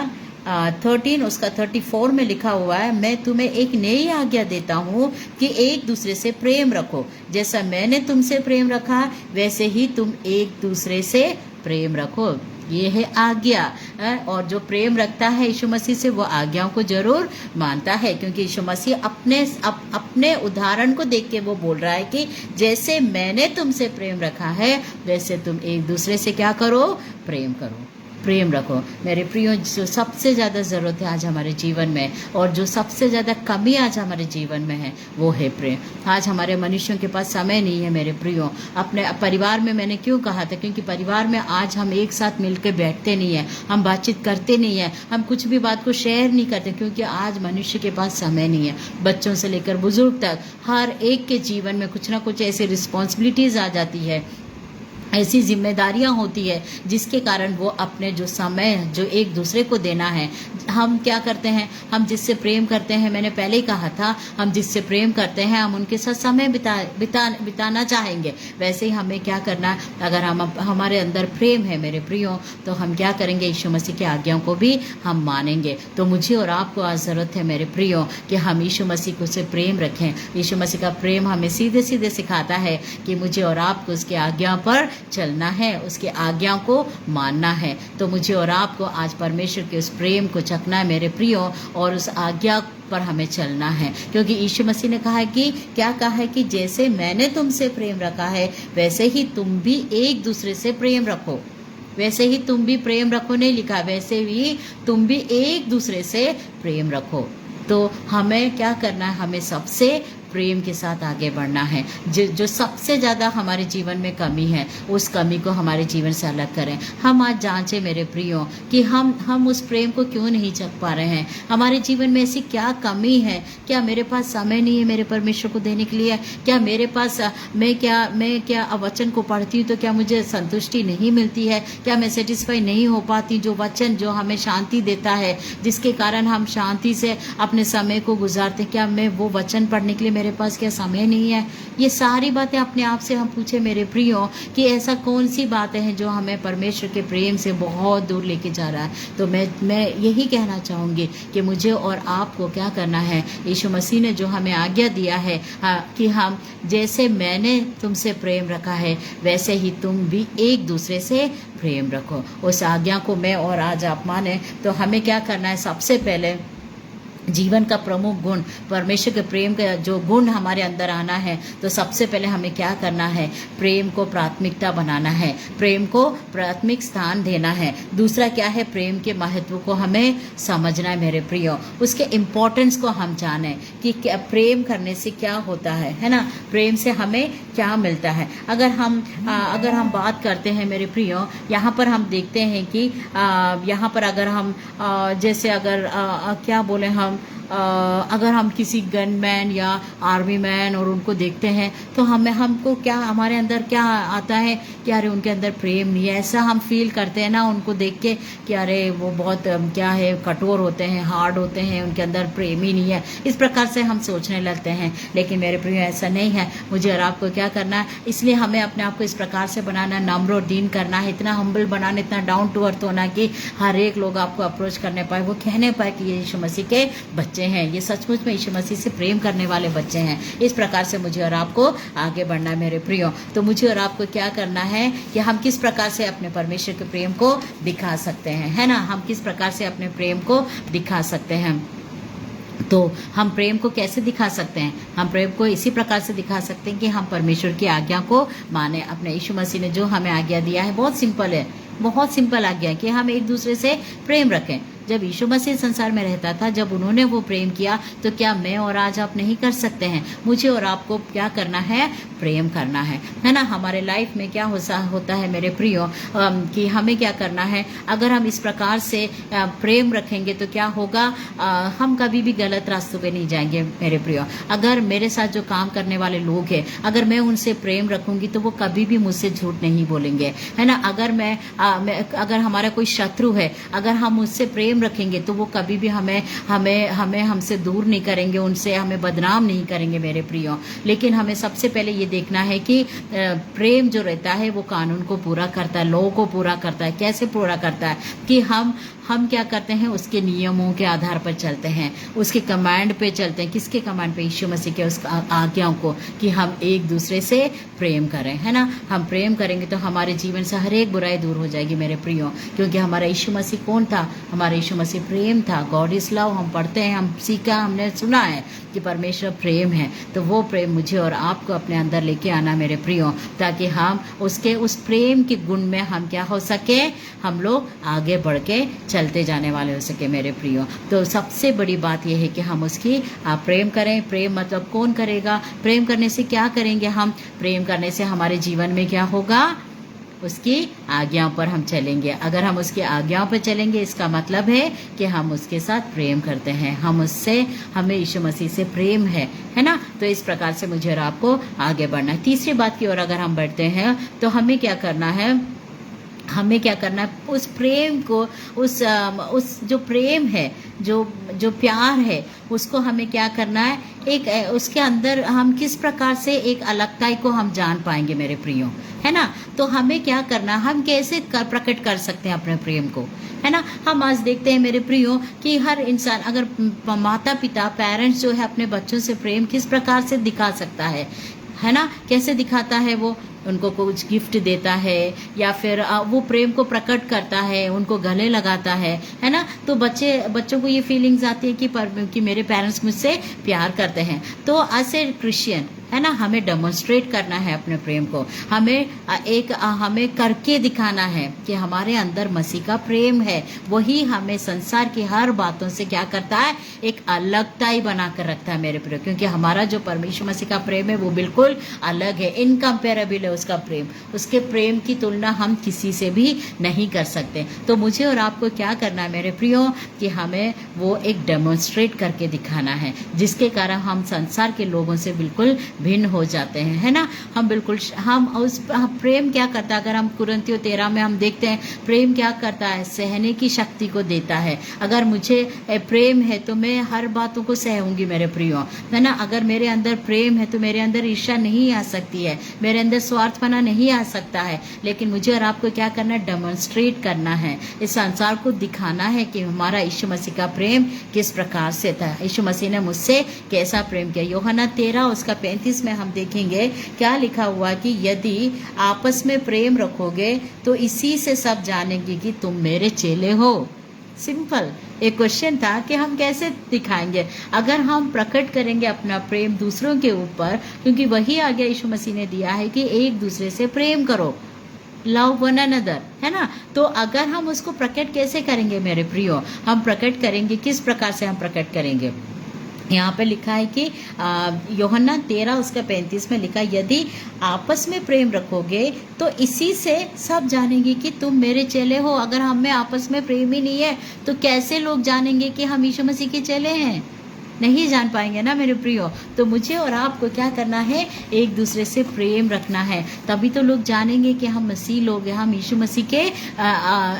13 उसका 34 में लिखा हुआ है, मैं तुम्हें एक नई आज्ञा देता हूँ कि एक दूसरे से प्रेम रखो। जैसा मैंने तुमसे प्रेम रखा वैसे ही तुम एक दूसरे से प्रेम रखो। ये है आज्ञा। और जो प्रेम रखता है यीशु मसीह से, वो आज्ञाओं को जरूर मानता है, क्योंकि यीशु मसीह अपने उदाहरण को देख के वो बोल रहा है कि जैसे मैंने तुमसे प्रेम रखा है वैसे तुम एक दूसरे से क्या करो, प्रेम करो, प्रेम रखो। मेरे प्रियो, जो सबसे ज़्यादा ज़रूरत है आज हमारे जीवन में और जो सबसे ज़्यादा कमी आज हमारे जीवन में है वो है प्रेम। आज हमारे मनुष्यों के पास समय नहीं है मेरे प्रियो। अपने परिवार में मैंने क्यों कहा था, क्योंकि परिवार में आज हम एक साथ मिलकर बैठते नहीं हैं, हम बातचीत करते नहीं हैं, हम कुछ भी बात को शेयर नहीं करते, क्योंकि आज मनुष्य के पास समय नहीं है। बच्चों से लेकर बुजुर्ग तक हर एक के जीवन में कुछ ना कुछ ऐसी रिस्पॉन्सिबिलिटीज़ आ जाती है, ऐसी जिम्मेदारियां होती है, जिसके कारण वो अपने जो समय जो एक दूसरे को देना है, हम क्या करते हैं, हम जिससे प्रेम करते हैं, मैंने पहले ही कहा था, हम जिससे प्रेम करते हैं हम उनके साथ समय बिताना चाहेंगे। वैसे ही हमें क्या करना, अगर हमारे अंदर प्रेम है मेरे प्रियो, तो हम क्या करेंगे, यीशु मसीह की आज्ञाओं को भी हम मानेंगे। तो मुझे और आपको आज ज़रूरत है मेरे प्रियो कि हम यीशु मसीह को से प्रेम रखें। यीशु मसीह का प्रेम हमें सीधे सीधे सिखाता है कि मुझे और आपको उसकी आज्ञाओं पर चलना है, उसकी आज्ञाओं को मानना है। तो मुझे और आपको आज परमेश्वर के उस प्रेम को चखना है मेरे प्रियो, और उस आज्ञा पर हमें चलना है, क्योंकि यीशु मसीह ने कहा है कि क्या कहा है कि जैसे मैंने तुमसे प्रेम रखा है वैसे ही तुम भी एक दूसरे से प्रेम रखो। वैसे ही तुम भी प्रेम रखो नहीं लिखा, वैसे ही तुम भी एक दूसरे से प्रेम रखो। तो हमें क्या करना है, हमें सबसे प्रेम के साथ आगे बढ़ना है। जो सबसे ज़्यादा हमारे जीवन में कमी है, उस कमी को हमारे जीवन से अलग करें। हम आज जांचें मेरे प्रियो कि हम उस प्रेम को क्यों नहीं चख पा रहे हैं। हमारे जीवन में ऐसी क्या कमी है? क्या मेरे पास समय नहीं है मेरे परमेश्वर को देने के लिए? क्या मेरे पास मैं क्या वचन को पढ़ती हूँ तो क्या मुझे संतुष्टि नहीं मिलती है? क्या मैं सेटिस्फाई नहीं हो पाती? जो वचन जो हमें शांति देता है, जिसके कारण हम शांति से अपने समय को गुजारते, क्या मैं वो वचन पढ़ने के लिए मेरे पास क्या समय नहीं है? ये सारी बातें अपने आप से हम पूछे मेरे प्रियो कि ऐसा कौन सी बातें हैं जो हमें परमेश्वर के प्रेम से बहुत दूर लेके जा रहा है। तो मैं यही कहना चाहूँगी कि मुझे और आपको क्या करना है, यीशु मसीह ने जो हमें आज्ञा दिया है कि हम जैसे मैंने तुमसे प्रेम रखा है वैसे ही तुम भी एक दूसरे से प्रेम रखो। उस आज्ञा को मैं और आज आप माने तो हमें क्या करना है, सबसे पहले जीवन का प्रमुख गुण परमेश्वर के प्रेम का जो गुण हमारे अंदर आना है, तो सबसे पहले हमें क्या करना है, प्रेम को प्राथमिकता बनाना है, प्रेम को प्राथमिक स्थान देना है। दूसरा क्या है, प्रेम के महत्व को हमें समझना है मेरे प्रियो, उसके इम्पोर्टेंस को हम जाने कि क्या प्रेम करने से क्या होता है ना, प्रेम से हमें क्या मिलता है। अगर हम बात करते हैं मेरे प्रियो, यहाँ पर हम देखते हैं कि यहाँ पर अगर हम जैसे अगर क्या बोले हम अगर हम किसी गनमैन या आर्मी मैन और उनको देखते हैं तो हमको क्या हमारे अंदर क्या आता है कि अरे उनके अंदर प्रेम नहीं है, ऐसा हम फील करते हैं ना उनको देख के कि अरे वो बहुत क्या है, कठोर होते हैं, हार्ड होते हैं, उनके अंदर प्रेम ही नहीं है, इस प्रकार से हम सोचने लगते हैं। लेकिन मेरे प्रिय ऐसा नहीं है। मुझे और आपको क्या करना है, इसलिए हमें अपने आप को इस प्रकार से बनाना, नम्र और दीन करना है, इतना हम्बल बनाना, इतना डाउन टू अर्थ होना कि हर एक लोग आपको अप्रोच करने पाए, वो कहने पाए कि ये यीशु मसीह के बच्चे हैं, ये सचमुच में यीशु मसीह से प्रेम करने वाले बच्चे हैं। इस प्रकार से मुझे और आपको आगे बढ़ना है मेरे प्रियो। तो मुझे और आपको क्या करना है कि हम किस प्रकार से अपने परमेश्वर के प्रेम को दिखा सकते हैं, है ना, हम किस प्रकार से अपने प्रेम को दिखा सकते हैं। तो हम प्रेम को कैसे दिखा सकते हैं, हम प्रेम को इसी प्रकार से दिखा सकते हैं कि हम परमेश्वर की आज्ञा को माने। अपने यीशु मसीह ने जो हमें आज्ञा दिया है बहुत सिंपल है, बहुत सिंपल आज्ञा है कि हम एक दूसरे से प्रेम रखें। जब यीशु मसीह संसार में रहता था, जब उन्होंने वो प्रेम किया, तो क्या मैं और आज आप नहीं कर सकते हैं? मुझे और आपको क्या करना है, प्रेम करना है ना। हमारे लाइफ में क्या होता है मेरे प्रियो कि हमें क्या करना है, अगर हम इस प्रकार से प्रेम रखेंगे तो क्या होगा, हम कभी भी गलत रास्तों पे नहीं जाएंगे मेरे प्रियो। अगर मेरे साथ जो काम करने वाले लोग हैं, अगर मैं उनसे प्रेम रखूंगी तो वो कभी भी मुझसे झूठ नहीं बोलेंगे, है ना। अगर हमारा कोई शत्रु है, अगर हम उससे प्रेम रखेंगे तो वो कभी भी हमें हमसे दूर नहीं करेंगे, उनसे हमें बदनाम नहीं करेंगे मेरे प्रियो। लेकिन हमें सबसे पहले ये देखना है कि प्रेम जो रहता है वो कानून को पूरा करता है, लॉ को पूरा करता है। कैसे पूरा करता है कि हम क्या करते हैं, उसके नियमों के आधार पर चलते हैं, उसके कमांड पे चलते हैं। किसके कमांड पे, यीशु मसीह के उस आज्ञाओं को, कि हम एक दूसरे से प्रेम करें, है ना। हम प्रेम करेंगे तो हमारे जीवन से हर एक बुराई दूर हो जाएगी मेरे प्रियो, क्योंकि हमारा यीशु मसीह कौन था, हमारा यीशु मसीह प्रेम था। गॉड इज लव, हम पढ़ते हैं, हम सीखा, हमने सुना है कि परमेश्वर प्रेम है। तो वो प्रेम मुझे और आपको अपने अंदर लेके आना मेरे प्रियो, ताकि हम उस प्रेम के गुण में हम क्या हो सके, हम लोग आगे बढ़ के चलते जाने वाले हो सके मेरे प्रियो। तो सबसे बड़ी बात यह है कि हम उसकी प्रेम करें। प्रेम मतलब कौन करेगा, प्रेम करने से क्या करेंगे, हम प्रेम करने से हमारे जीवन में क्या होगा, उसकी आज्ञाओं पर हम चलेंगे। अगर हम उसकी आज्ञाओं पर चलेंगे, इसका मतलब है कि हम उसके साथ प्रेम करते हैं, हमें यीशु मसीह से प्रेम है ना। तो इस प्रकार से मुझे और आपको आगे बढ़ना है। तीसरी बात की ओर अगर हम बढ़ते हैं तो हमें क्या करना है, उस प्रेम को, उस जो प्रेम है, जो प्यार है, उसको हमें क्या करना है, उसके अंदर हम किस प्रकार से एक अलगताई को हम जान पाएंगे मेरे प्रियो, है ना। तो हमें क्या करना, हम कैसे प्रकट कर सकते हैं अपने प्रेम को, है ना। हम आज देखते हैं मेरे प्रियो कि हर इंसान, अगर माता पिता पेरेंट्स जो है अपने बच्चों से प्रेम किस प्रकार से दिखा सकता है ना। कैसे दिखाता है, वो उनको कुछ गिफ्ट देता है या फिर वो प्रेम को प्रकट करता है, उनको गले लगाता है ना। तो बच्चों को ये फीलिंग्स आती है कि मेरे पेरेंट्स मुझसे प्यार करते हैं। तो एज ए क्रिश्चियन, है ना, हमें डेमोन्स्ट्रेट करना है अपने प्रेम को, हमें करके दिखाना है कि हमारे अंदर मसीह का प्रेम है। वही हमें संसार की हर बातों से क्या करता है, एक अलगताई बना कर रखता है मेरे प्रिय, क्योंकि हमारा जो परमेश्वर मसीह का प्रेम है वो बिल्कुल अलग है, इनकम्पेरेबल है उसका प्रेम। उसके प्रेम की तुलना हम किसी से भी नहीं कर सकते। तो मुझे और आपको क्या करना है मेरे प्रियो, कि हमें वो एक डेमोन्स्ट्रेट करके दिखाना है, जिसके कारण हम संसार के लोगों से बिल्कुल भिन्न हो जाते हैं, है ना। हम बिल्कुल प्रेम क्या करता है, अगर हम कुरिन्थियों 13 में हम देखते हैं प्रेम क्या करता है, सहने की शक्ति को देता है। अगर मुझे प्रेम है तो मैं हर बातों को सहूंगी मेरे प्रियो, है ना। अगर मेरे अंदर प्रेम है तो मेरे अंदर ईर्ष्या नहीं आ सकती है, मेरे अंदर स्वार्थपना नहीं आ सकता है। लेकिन मुझे और आपको क्या करना है, डेमोन्स्ट्रेट करना है, इस संसार को दिखाना है कि हमारा यीशु मसीह का प्रेम किस प्रकार से था, यीशु मसीह ने मुझसे कैसा प्रेम किया। यूहन्ना 13 उसका 35 में हम देखेंगे क्या लिखा हुआ कि यदि आपस में प्रेम रखोगे तो इसी से सब जानेंगे कि तुम मेरे चेले हो। सिंपल एक क्वेश्चन था कि हम कैसे दिखाएंगे, अगर हम प्रकट करेंगे अपना प्रेम दूसरों के ऊपर, क्योंकि वही आज्ञा यीशु मसीह ने दिया है कि एक दूसरे से प्रेम करो, लव वन अनदर, है ना। तो अगर हम उसको प्रकट कैसे करेंगे मेरे प्रियो, हम प्रकट करेंगे किस प्रकार से हम प्रकट करेंगे। यहाँ पे लिखा है कि यूहन्ना 13 उसका 35 में लिखा, यदि आपस में प्रेम रखोगे तो इसी से सब जानेंगे कि तुम मेरे चेले हो। अगर हम में आपस में प्रेम ही नहीं है तो कैसे लोग जानेंगे कि हम यीशु मसीह के चेले हैं, नहीं जान पाएंगे ना मेरे प्रियो। तो मुझे और आपको क्या करना है, एक दूसरे से प्रेम रखना है, तभी तो लोग जानेंगे कि हम मसीह लोग हैं, हम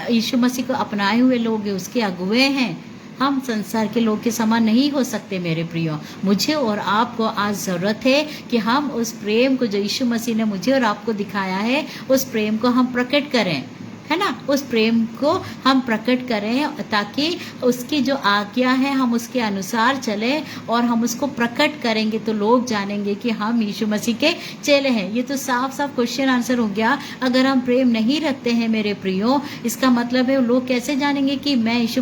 यीशु मसीह को अपनाए हुए लोग हैं, उसके अगुए हैं। हम संसार के लोग के समान नहीं हो सकते मेरे प्रियो। मुझे और आपको आज ज़रूरत है कि हम उस प्रेम को जो यीशु मसीह ने मुझे और आपको दिखाया है, उस प्रेम को हम प्रकट करें, है ना। उस प्रेम को हम प्रकट करें ताकि उसकी जो आज्ञा है हम उसके अनुसार चलें, और हम उसको प्रकट करेंगे तो लोग जानेंगे कि हम यीशु मसीह के चेले हैं। ये तो साफ साफ क्वेश्चन आंसर हो गया। अगर हम प्रेम नहीं रखते हैं मेरे प्रियो, इसका मतलब है लोग कैसे जानेंगे कि मैं यीशु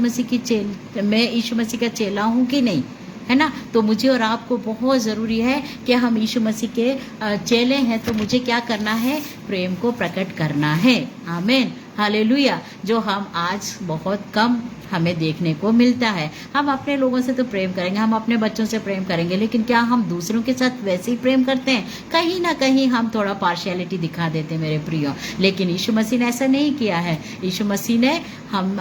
मसीह का चेला हूँ कि नहीं, है ना। तो मुझे और आपको बहुत ज़रूरी है कि हम यीशु मसीह के चेले हैं, तो मुझे क्या करना है, प्रेम को प्रकट करना है। आमीन, हालेलुया। जो हम आज बहुत कम हमें देखने को मिलता है। हम अपने लोगों से तो प्रेम करेंगे, हम अपने बच्चों से प्रेम करेंगे, लेकिन क्या हम दूसरों के साथ वैसे ही प्रेम करते हैं? कहीं ना कहीं हम थोड़ा पार्शियलिटी दिखा देते हैं मेरे प्रियो। लेकिन यीशु मसीह ने ऐसा नहीं किया है। यीशु मसीह ने हम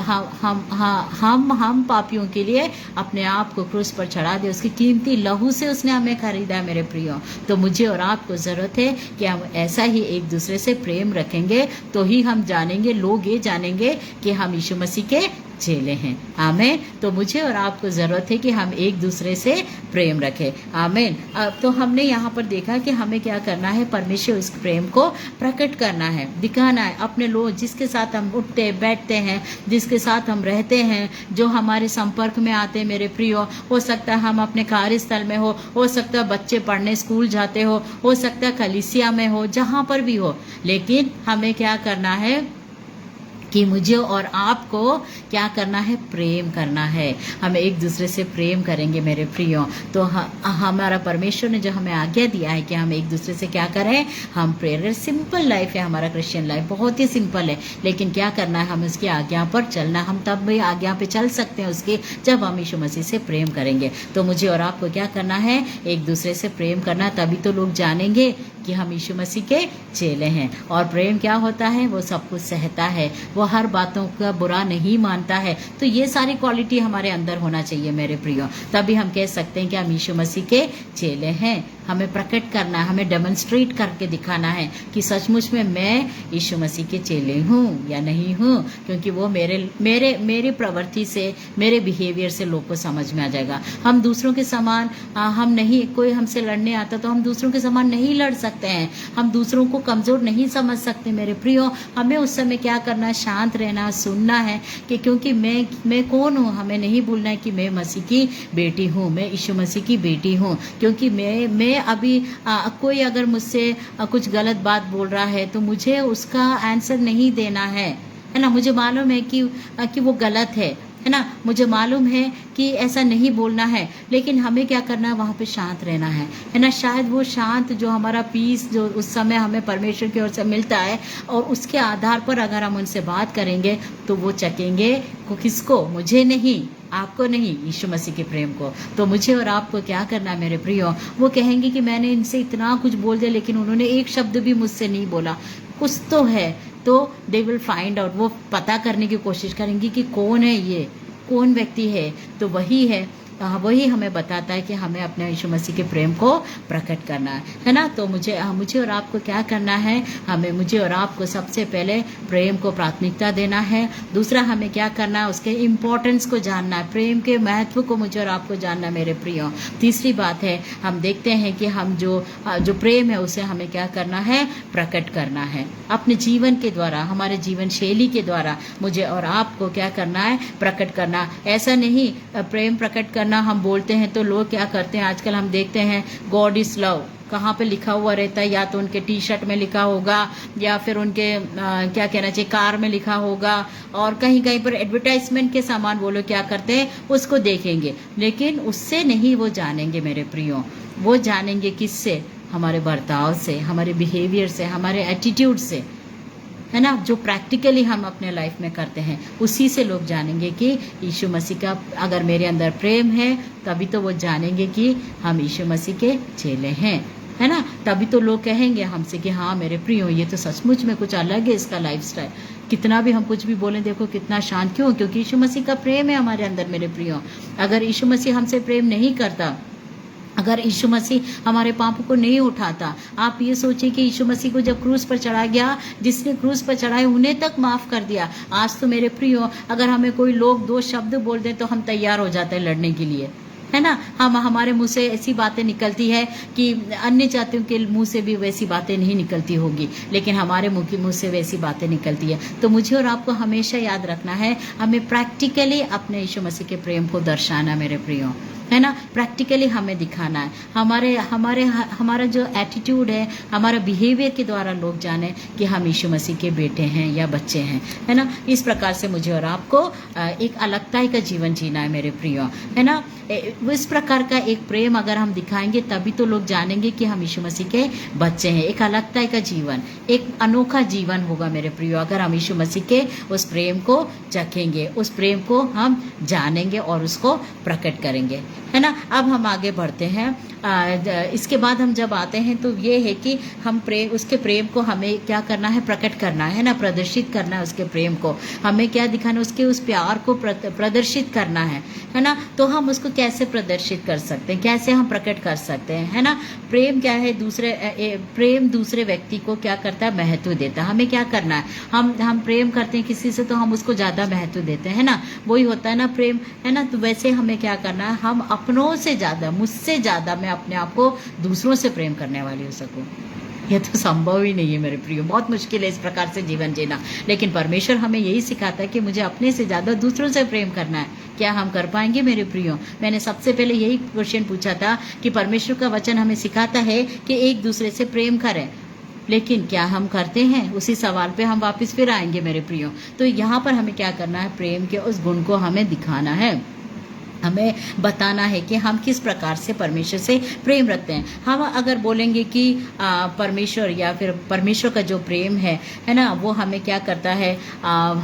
पापियों के लिए अपने आप को क्रूस पर चढ़ा दिया, उसकी कीमती लहू से उसने हमें खरीदा है मेरे प्रियो। तो मुझे और आपको ज़रूरत है कि हम ऐसा ही एक दूसरे से प्रेम रखेंगे, तो ही हम जानेंगे, लोग ये जानेंगे कि हम यीशु मसीह के चेले हैं। आमीन। तो मुझे और आपको ज़रूरत है कि हम एक दूसरे से प्रेम रखें। आमीन। तो हमने यहाँ पर देखा कि हमें क्या करना है, परमेश्वर उस प्रेम को प्रकट करना है, दिखाना है। अपने लोग जिसके साथ हम उठते बैठते हैं, जिसके साथ हम रहते हैं, जो हमारे संपर्क में आते हैं मेरे प्रियो, हो सकता है हम अपने कार्यस्थल में हो सकता है बच्चे पढ़ने स्कूल जाते हो सकता है कलीसिया में हो, जहाँ पर भी हो, लेकिन हमें क्या करना है कि मुझे और आपको क्या करना है, प्रेम करना है। हम एक दूसरे से प्रेम करेंगे मेरे प्रियो, तो हमारा परमेश्वर ने जो हमें आज्ञा दिया है कि हम एक दूसरे से क्या करें, हम प्रेयर। सिंपल लाइफ है हमारा क्रिश्चियन लाइफ, बहुत ही सिंपल है, लेकिन क्या करना है, हम उसकी आज्ञा पर चलना। हम तब भी आज्ञा पे चल सकते हैं उसकी, जब हम यीशु मसीह से प्रेम करेंगे। तो मुझे और आपको क्या करना है, एक दूसरे से प्रेम करना, तभी तो लोग जानेंगे कि हम यीशु मसीह के चेले हैं। और प्रेम क्या होता है, वो सब कुछ सहता है, वो हर बातों का बुरा नहीं मानता है। तो ये सारी क्वालिटी हमारे अंदर होना चाहिए मेरे प्रियो, तभी हम कह सकते हैं कि हम यीशु मसीह के चेले हैं। हमें प्रकट करना है, हमें डेमोन्स्ट्रेट करके दिखाना है कि सचमुच में मैं यीशु मसीह के चेले हूँ या नहीं हूँ, क्योंकि वो मेरे प्रवृत्ति से, मेरे बिहेवियर से लोग को समझ में आ जाएगा। हम दूसरों के समान हम नहीं, कोई हमसे लड़ने आता तो हम दूसरों के समान नहीं लड़ सकते हैं, हम दूसरों को कमज़ोर नहीं समझ सकते मेरे प्रियो। हमें उस समय क्या करना है, शांत रहना, सुनना है कि क्योंकि मैं कौन हूँ। हमें नहीं भूलना है कि मैं मसीह की बेटी हूँ, मैं यीशु मसीह की बेटी हूँ। क्योंकि मैं अभी कोई अगर मुझसे कुछ गलत बात बोल रहा है तो मुझे उसका आंसर नहीं देना है ना। मुझे मालूम है कि वो गलत है ना, मुझे मालूम है कि ऐसा नहीं बोलना है, लेकिन हमें क्या करना है, वहाँ पे शांत रहना है ना। शायद वो शांत जो हमारा पीस जो उस समय हमें परमेश्वर की ओर से मिलता है, और उसके आधार पर अगर हम उनसे बात करेंगे तो वो चखेंगे किसको, मुझे नहीं, आपको नहीं, यीशु मसीह के प्रेम को। तो मुझे और आपको क्या करना है मेरे प्रियो, वो कहेंगे कि मैंने इनसे इतना कुछ बोल दिया लेकिन उन्होंने एक शब्द भी मुझसे नहीं बोला, कुछ तो है। तो दे विल फाइंड आउट, वो पता करने की कोशिश करेंगी कि कौन है ये, कौन व्यक्ति है। तो वही है वही हमें बताता है कि हमें अपने यीशु मसीह के प्रेम को प्रकट करना है ना। तो मुझे और आपको क्या करना है, मुझे और आपको सबसे पहले प्रेम को प्राथमिकता देना है। दूसरा हमें क्या करना है, उसके इम्पोर्टेंस को जानना है, प्रेम के महत्व को मुझे और आपको जानना है मेरे प्रियो। तीसरी बात है, हम देखते हैं कि हम जो प्रेम है उसे हमें क्या करना है, प्रकट करना है अपने जीवन के द्वारा, हमारे जीवन शैली के द्वारा मुझे और आपको क्या करना है, प्रकट करना। ऐसा नहीं प्रेम प्रकट करना हम बोलते हैं तो लोग क्या करते हैं, आजकल हम देखते हैं गॉड इज लव कहाँ पे लिखा हुआ रहता है, या तो उनके टी शर्ट में लिखा होगा या फिर उनके क्या कहना चाहिए कार में लिखा होगा, और कहीं कहीं पर एडवर्टाइजमेंट के सामान वो लोग क्या करते हैं उसको देखेंगे, लेकिन उससे नहीं वो जानेंगे मेरे प्रियो। वो जानेंगे किससे, हमारे बर्ताव से, हमारे बिहेवियर से, हमारे एटीट्यूड से, है ना, जो प्रैक्टिकली हम अपने लाइफ में करते हैं उसी से लोग जानेंगे कि यीशु मसीह का अगर मेरे अंदर प्रेम है, तभी तो वो जानेंगे कि हम यीशु मसीह के चेले हैं, है ना। तभी तो लोग कहेंगे हमसे कि हाँ मेरे प्रियो ये तो सचमुच में कुछ अलग है इसका लाइफस्टाइल। कितना भी हम कुछ भी बोलें, देखो कितना शांत, क्यों? क्योंकि यीशु मसीह का प्रेम है हमारे अंदर मेरे प्रियो। अगर यीशु मसीह हमसे प्रेम नहीं करता, अगर यीशु मसीह हमारे पापों को नहीं उठाता, आप ये सोचिए कि यीशु मसीह को जब क्रूस पर चढ़ा गया, जिसने क्रूस पर चढ़ाए उन्हें तक माफ़ कर दिया। आज तो मेरे प्रियो अगर हमें कोई लोग दो शब्द बोल दें तो हम तैयार हो जाते हैं लड़ने के लिए, है ना। हमारे मुंह से ऐसी बातें निकलती है कि अन्य जातियों के मुंह से भी वैसी बातें नहीं निकलती होगी, लेकिन हमारे मुंह से वैसी बातें निकलती है। तो मुझे और आपको हमेशा याद रखना है, हमें प्रैक्टिकली अपने यीशु मसीह के प्रेम को दर्शाना मेरे प्रियो, है ना। प्रैक्टिकली हमें दिखाना है, हमारा जो एटीट्यूड है, हमारा बिहेवियर के द्वारा लोग जाने कि हम यीशु मसीह के बेटे हैं या बच्चे हैं, है ना। इस प्रकार से मुझे और आपको एक अलगताई का जीवन जीना है मेरे प्रियो, है ना। इस प्रकार का एक प्रेम अगर हम दिखाएंगे तभी तो लोग जानेंगे कि हम यीशु मसीह के बच्चे हैं। एक अलगताई का जीवन, एक अनोखा जीवन होगा मेरे प्रियो अगर हम यीशु मसीह के उस प्रेम को चखेंगे, उस प्रेम को हम जानेंगे और उसको प्रकट करेंगे, है ना। अब हम आगे बढ़ते हैं। इसके बाद हम जब आते हैं तो ये है कि हम उसके प्रेम को हमें क्या करना है, प्रकट करना है ना, प्रदर्शित करना है उसके प्रेम को, हमें क्या दिखाना, उसके उस प्यार को प्रदर्शित करना है ना। तो हम उसको कैसे प्रदर्शित कर सकते हैं, कैसे हम प्रकट कर सकते हैं, है ना। प्रेम क्या है, प्रेम दूसरे व्यक्ति को क्या करता है, महत्व देता है। हमें क्या करना है, हम प्रेम करते हैं किसी से तो हम उसको ज़्यादा महत्व देते हैं, है ना। वही होता है ना प्रेम, है ना। तो वैसे हमें क्या करना है, हम अपनों से ज़्यादा, मुझसे ज़्यादा मैं अपने आप को दूसरों से प्रेम करने वाली हो सकूं। यह तो संभव ही नहीं है मेरे प्रियो, बहुत मुश्किल है इस प्रकार से जीवन जीना। लेकिन परमेश्वर हमें यही सिखाता है कि मुझे अपने से ज़्यादा दूसरों से प्रेम करना है। क्या हम कर पाएंगे मेरे प्रियो? मैंने सबसे पहले यही क्वेश्चन पूछा था कि परमेश्वर का वचन हमें सिखाता है कि एक दूसरे से प्रेम करें, लेकिन क्या हम करते हैं? उसी सवाल पे हम वापस फिर आएंगे मेरे प्रियो। तो यहाँ पर हमें क्या करना है, प्रेम के उस गुण को हमें दिखाना है, हमें बताना है कि हम किस प्रकार से परमेश्वर से प्रेम रखते हैं। हम अगर बोलेंगे कि परमेश्वर या फिर परमेश्वर का जो प्रेम है ना, वो हमें क्या करता है,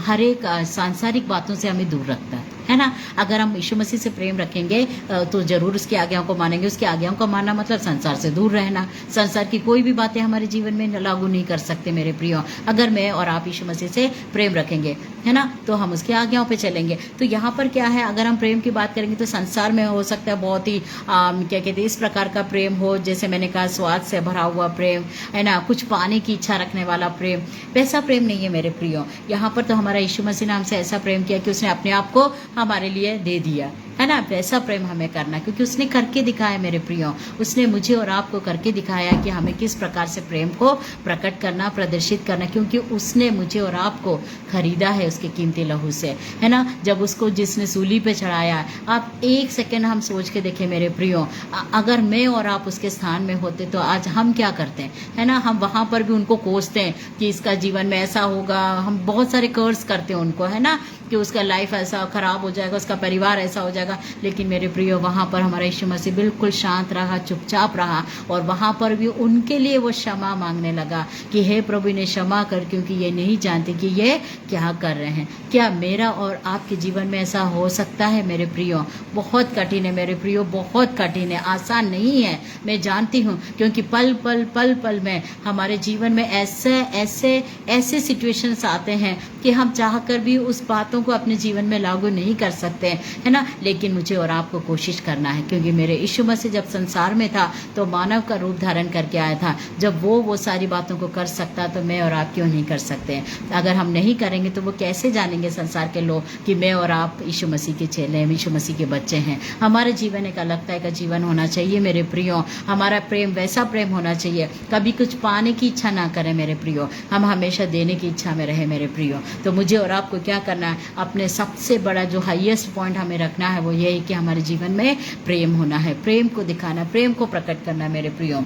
हर एक सांसारिक बातों से हमें दूर रखता है ना। अगर हम यीशु मसीह से प्रेम रखेंगे तो जरूर उसकी आज्ञाओं को मानेंगे। उसकी आज्ञाओं को मानना मतलब संसार से दूर रहना। संसार की कोई भी बातें हमारे जीवन में लागू नहीं कर सकते मेरे प्रियो। अगर मैं और आप यीशु मसीह से प्रेम रखेंगे, है ना, तो हम उसकी आज्ञाओं पे चलेंगे। तो यहाँ पर क्या है, अगर हम प्रेम की बात करेंगे तो संसार में हो सकता है बहुत ही क्या कहते हैं, इस प्रकार का प्रेम हो, जैसे मैंने कहा स्वाद से भरा हुआ प्रेम, है ना, कुछ पाने की इच्छा रखने वाला प्रेम। वैसा प्रेम नहीं है मेरे प्रियो। यहाँ पर तो हमारा यीशु मसीह ने हमसे ऐसा प्रेम किया कि उसने अपने आप को हमारे लिए दे दिया, है ना। वैसा प्रेम हमें करना, क्योंकि उसने करके दिखाया मेरे प्रियो। उसने मुझे और आपको करके दिखाया कि हमें किस प्रकार से प्रेम को प्रकट करना, प्रदर्शित करना, क्योंकि उसने मुझे और आपको खरीदा है उसके कीमती लहू से, है ना। जब उसको जिसने सूली पे चढ़ाया, आप एक सेकेंड हम सोच के देखें मेरे प्रियो, अगर मैं और आप उसके स्थान में होते तो आज हम क्या करते हैं, है ना। हम वहाँ पर भी उनको कोसते हैं कि इसका जीवन में ऐसा होगा, हम बहुत सारे कर्स करते हैं उनको, है ना, कि उसका लाइफ ऐसा खराब हो जाएगा, उसका परिवार ऐसा हो जाएगा। लेकिन मेरे प्रियो, वहाँ पर हमारा यीशु मसीह बिल्कुल शांत रहा, चुपचाप रहा, और वहाँ पर भी उनके लिए वो क्षमा मांगने लगा कि हे प्रभु इन्हें क्षमा कर, क्योंकि ये नहीं जानते कि ये क्या कर रहे हैं। क्या मेरा और आपके जीवन में ऐसा हो सकता है मेरे प्रियो? बहुत कठिन है मेरे प्रियो, बहुत कठिन है, आसान नहीं है, मैं जानती हूँ, क्योंकि पल पल पल पल में हमारे जीवन में ऐसे सिचुएशंस आते हैं कि हम चाहकर भी उस बातों को अपने जीवन में लागू नहीं कर सकते हैं, है ना। लेकिन लेकिन मुझे और आपको कोशिश करना है, क्योंकि मेरे यीशु मसीह जब संसार में था तो मानव का रूप धारण करके आया था। जब वो सारी बातों को कर सकता तो मैं और आप क्यों नहीं कर सकते? अगर हम नहीं करेंगे तो वो कैसे जानेंगे संसार के लोग कि मैं और आप यीशु मसीह के चेले हैं, यीशु मसीह के बच्चे हैं। हमारे जीवन एक अलगता का जीवन होना चाहिए मेरे प्रियो। हमारा प्रेम वैसा प्रेम होना चाहिए, कभी कुछ पाने की इच्छा ना करें मेरे प्रियो, हम हमेशा देने की इच्छा में रहे मेरे प्रियो। तो मुझे और आपको क्या करना है? अपने सबसे बड़ा जो हाईएस्ट पॉइंट हमें रखना है वो ये है कि हमारे जीवन में प्रेम होना है, प्रेम को दिखाना, प्रेम को प्रकट करना है मेरे प्रियो।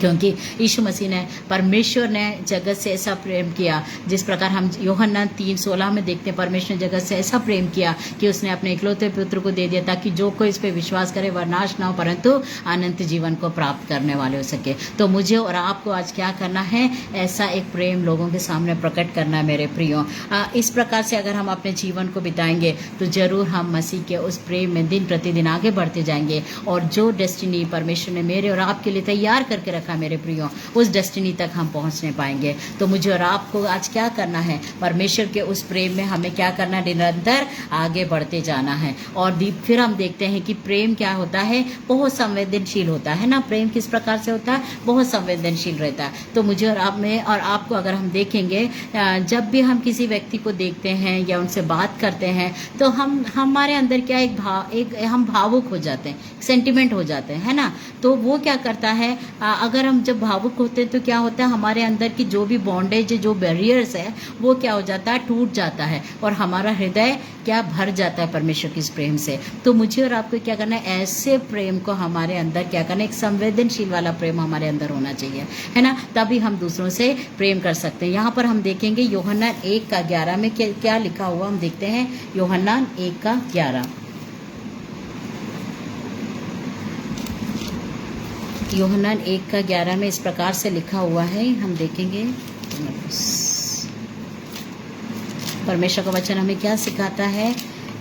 क्योंकि यीशु मसीह ने, परमेश्वर ने जगत से ऐसा प्रेम किया, जिस प्रकार हम यूहन्ना 3:16 में देखते हैं, परमेश्वर ने जगत से ऐसा प्रेम किया कि उसने अपने इकलौते पुत्र को दे दिया ताकि जो कोई इस पे विश्वास करे वह नाश ना हो परंतु अनंत जीवन को प्राप्त करने वाले हो सके। तो मुझे और आपको आज क्या करना है? ऐसा एक प्रेम लोगों के सामने प्रकट करना है मेरे प्रियो। इस प्रकार से अगर हम अपने जीवन को बिताएंगे तो जरूर हम मसीह के उस प्रेम में दिन प्रतिदिन आगे बढ़ते जाएंगे, और जो डेस्टिनी परमेश्वर ने मेरे और आपके लिए तैयार करके रखा मेरे प्रियो, उस डेस्टिनी तक हम पहुंचने पाएंगे। तो मुझे और आपको आज क्या करना है? परमेश्वर के उस प्रेम में हमें क्या करना है? निरंतर आगे बढ़ते जाना है। और फिर हम देखते हैं कि प्रेम क्या होता है? बहुत संवेदनशील होता है ना। प्रेम किस प्रकार से होता है? बहुत संवेदनशील रहता है। तो मुझे और आप में और आपको अगर हम देखेंगे, जब भी हम किसी व्यक्ति को देखते हैं या उनसे बात करते हैं तो हमारे अंदर क्या हम भावुक हो जाते हैं, सेंटिमेंट हो जाते हैं, है ना। तो वो क्या करता है, अगर हम जब भावुक होते हैं तो क्या होता है? हमारे अंदर की जो भी बॉन्डेज, जो बैरियर्स है, वो क्या हो जाता है? टूट जाता है, और हमारा हृदय क्या भर जाता है परमेश्वर के इस प्रेम से। तो मुझे और आपको क्या करना है? ऐसे प्रेम को हमारे अंदर क्या करना है? एक संवेदनशील वाला प्रेम हमारे अंदर होना चाहिए, है ना। तभी हम दूसरों से प्रेम कर सकते हैं। यहाँ पर हम देखेंगे यूहन्ना 1:11 में क्या लिखा हुआ, हम देखते हैं यूहन्ना 1:11। यूहन्ना 1:11 में इस प्रकार से लिखा हुआ है, हम देखेंगे। परमेश्वर का वचन हमें क्या सिखाता है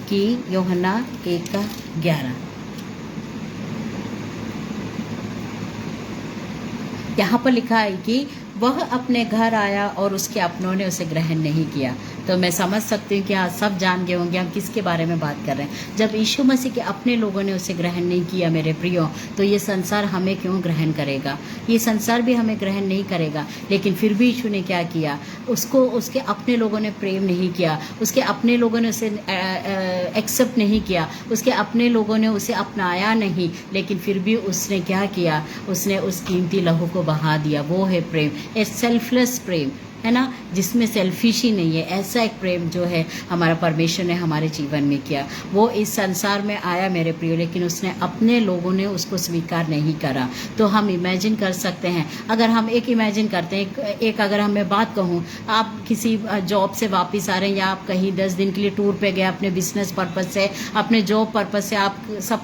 कि यूहन्ना 1:11 यहाँ पर लिखा है कि वह अपने घर आया और उसके अपनों ने उसे ग्रहण नहीं किया। तो मैं समझ सकती हूँ कि आज सब जान गए होंगे हम किसके बारे में बात कर रहे हैं। जब यीशु मसीह के अपने लोगों ने उसे ग्रहण नहीं किया मेरे प्रियो, तो ये संसार हमें क्यों ग्रहण करेगा? ये संसार भी हमें ग्रहण नहीं करेगा। लेकिन फिर भी यीशु ने क्या किया? उसको उसके अपने लोगों ने प्रेम नहीं किया, उसके अपने लोगों ने उसे एक्सेप्ट नहीं किया, उसके अपने लोगों ने उसे अपनाया नहीं। लेकिन फिर भी उसने क्या किया? उसने उस कीमती लहू को बहा दिया। वो है प्रेम, ए सेल्फलेस प्रेम, है ना, जिसमें सेल्फिश ही नहीं है। ऐसा एक प्रेम जो है हमारा परमेश्वर ने हमारे जीवन में किया। वो इस संसार में आया मेरे प्रिय, लेकिन उसने अपने लोगों ने उसको स्वीकार नहीं करा। तो हम इमेजिन कर सकते हैं, अगर हम इमेजिन करते हैं, एक अगर हम मैं बात कहूँ, आप किसी जॉब से वापस आ रहे हैं या आप कहीं 10 दिन के लिए टूर पे गए अपने बिजनेस पर्पज से, अपने जॉब पर्पज से, आप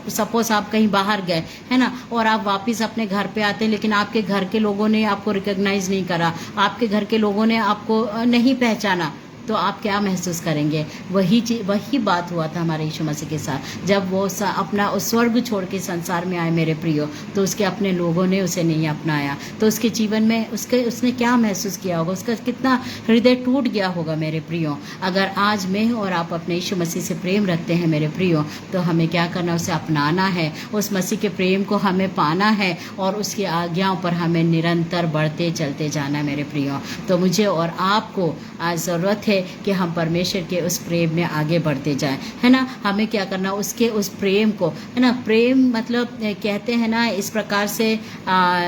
सपोज आप कहीं बाहर गए, है ना, और आप वापस अपने घर पे आते हैं, लेकिन आपके घर के लोगों ने आपको रिकॉग्नाइज नहीं करा, आपके घर के लोगों ने आपको नहीं पहचाना, तो आप क्या महसूस करेंगे? वही बात हुआ था हमारे यीशु मसीह के साथ। जब वो अपना उस स्वर्ग छोड़ के संसार में आए मेरे प्रियो, तो उसके अपने लोगों ने उसे नहीं अपनाया। तो उसके जीवन में उसने क्या महसूस किया होगा? उसका कितना हृदय टूट गया होगा मेरे प्रियो। अगर आज मैं और आप अपने यीशु मसीह से प्रेम रखते हैं मेरे प्रियो, तो हमें क्या करना? उसे अपनाना है, उस मसीह के प्रेम को हमें पाना है, और उसकी आज्ञाओं पर हमें निरंतर बढ़ते चलते जाना है मेरे प्रियो। तो मुझे और आपको आज ज़रूरत है कि हम परमेश्वर के उस प्रेम में आगे बढ़ते जाएं, है ना। हमें क्या करना? उसके उस प्रेम को, है ना, प्रेम मतलब कहते हैं ना इस प्रकार से,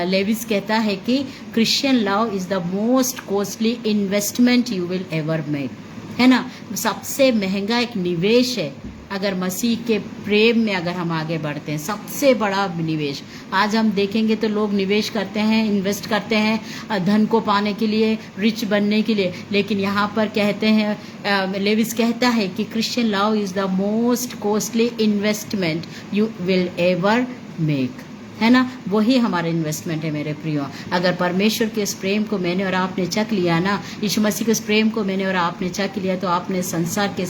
लेविस कहता है कि Christian love is the most costly investment you will ever make, है ना। सबसे महंगा एक निवेश है अगर मसीह के प्रेम में अगर हम आगे बढ़ते हैं, सबसे बड़ा निवेश। आज हम देखेंगे तो लोग निवेश करते हैं, इन्वेस्ट करते हैं धन को पाने के लिए, रिच बनने के लिए, लेकिन यहाँ पर कहते हैं, लेविस कहता है कि Christian love is the most costly investment you will ever make, है ना। वही हमारा इन्वेस्टमेंट है मेरे प्रियो। अगर परमेश्वर के इस प्रेम को मैंने और आपने चख लिया ना, यीशु मसीह के इस प्रेम को मैंने और आपने चख लिया, तो आपने संसार के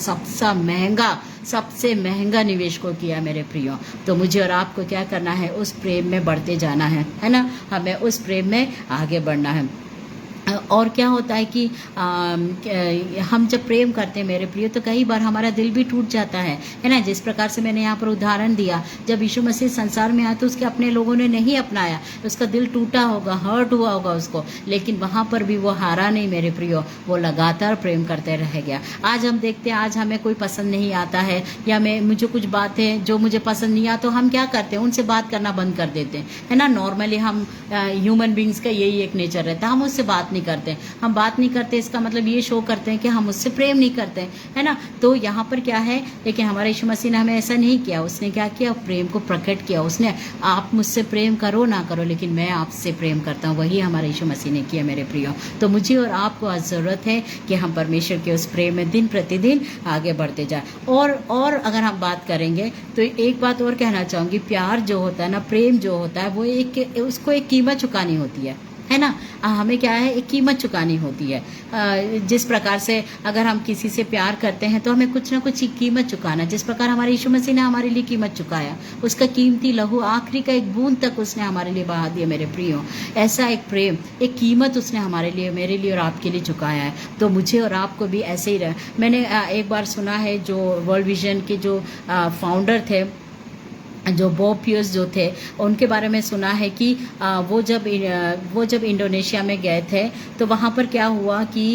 सबसे महंगा निवेश को किया मेरे प्रियो। तो मुझे और आपको क्या करना है? उस प्रेम में बढ़ते जाना है ना। हमें उस प्रेम में आगे बढ़ना है। और क्या होता है कि हम जब प्रेम करते हैं मेरे प्रिय, तो कई बार हमारा दिल भी टूट जाता है ना। जिस प्रकार से मैंने यहाँ पर उदाहरण दिया, जब यीशु मसीह संसार में आया तो उसके अपने लोगों ने नहीं अपनाया, उसका दिल टूटा होगा, हर्ट हुआ होगा उसको, लेकिन वहाँ पर भी वो हारा नहीं मेरे प्रियो, वो लगातार प्रेम करते रह गया। आज हम देखते हैं, आज हमें कोई पसंद नहीं आता है, या मुझे कुछ बातें जो मुझे पसंद नहीं आता, तो हम क्या करते हैं, उनसे बात करना बंद कर देते हैं, है ना। नॉर्मली हम ह्यूमन बींग्स का यही एक नेचर रहता है, हम उससे बात नहीं करते। हम बात नहीं करते, इसका मतलब ये शो करते हैं कि हम उससे प्रेम नहीं करते, है ना। तो यहाँ पर क्या है, लेकिन हमारे यीशु मसीह ने हमें ऐसा नहीं किया। उसने क्या किया, प्रेम को प्रकट किया। उसने, आप मुझसे प्रेम करो ना करो, लेकिन मैं आपसे प्रेम करता हूँ, वही हमारे यीशु मसीह ने किया मेरे प्रियो। तो मुझे और आपको आज ज़रूरत है कि हम परमेश्वर के उस प्रेम में दिन प्रतिदिन आगे बढ़ते जाए। और अगर हम बात करेंगे तो एक बात और कहना चाहूँगी, प्यार जो होता है ना, प्रेम जो होता है, वो उसको एक कीमत चुकानी होती है ना। हमें क्या है, एक कीमत चुकानी होती है। जिस प्रकार से अगर हम किसी से प्यार करते हैं तो हमें कुछ ना कुछ कीमत चुकाना। जिस प्रकार हमारे यीशु मसीह ने हमारे लिए कीमत चुकाया, उसका कीमती लहू, आखिरी का एक बूंद तक उसने हमारे लिए बहा दिया मेरे प्रियो। ऐसा एक प्रेम, एक कीमत उसने हमारे लिए, मेरे लिए और आपके लिए चुकाया है। तो मुझे और आपको भी ऐसे ही मैंने एक बार सुना है, जो वर्ल्ड विजन के जो फाउंडर थे, जो बॉब पियर्स जो थे, उनके बारे में सुना है कि वो जब इंडोनेशिया में गए थे, तो वहाँ पर क्या हुआ कि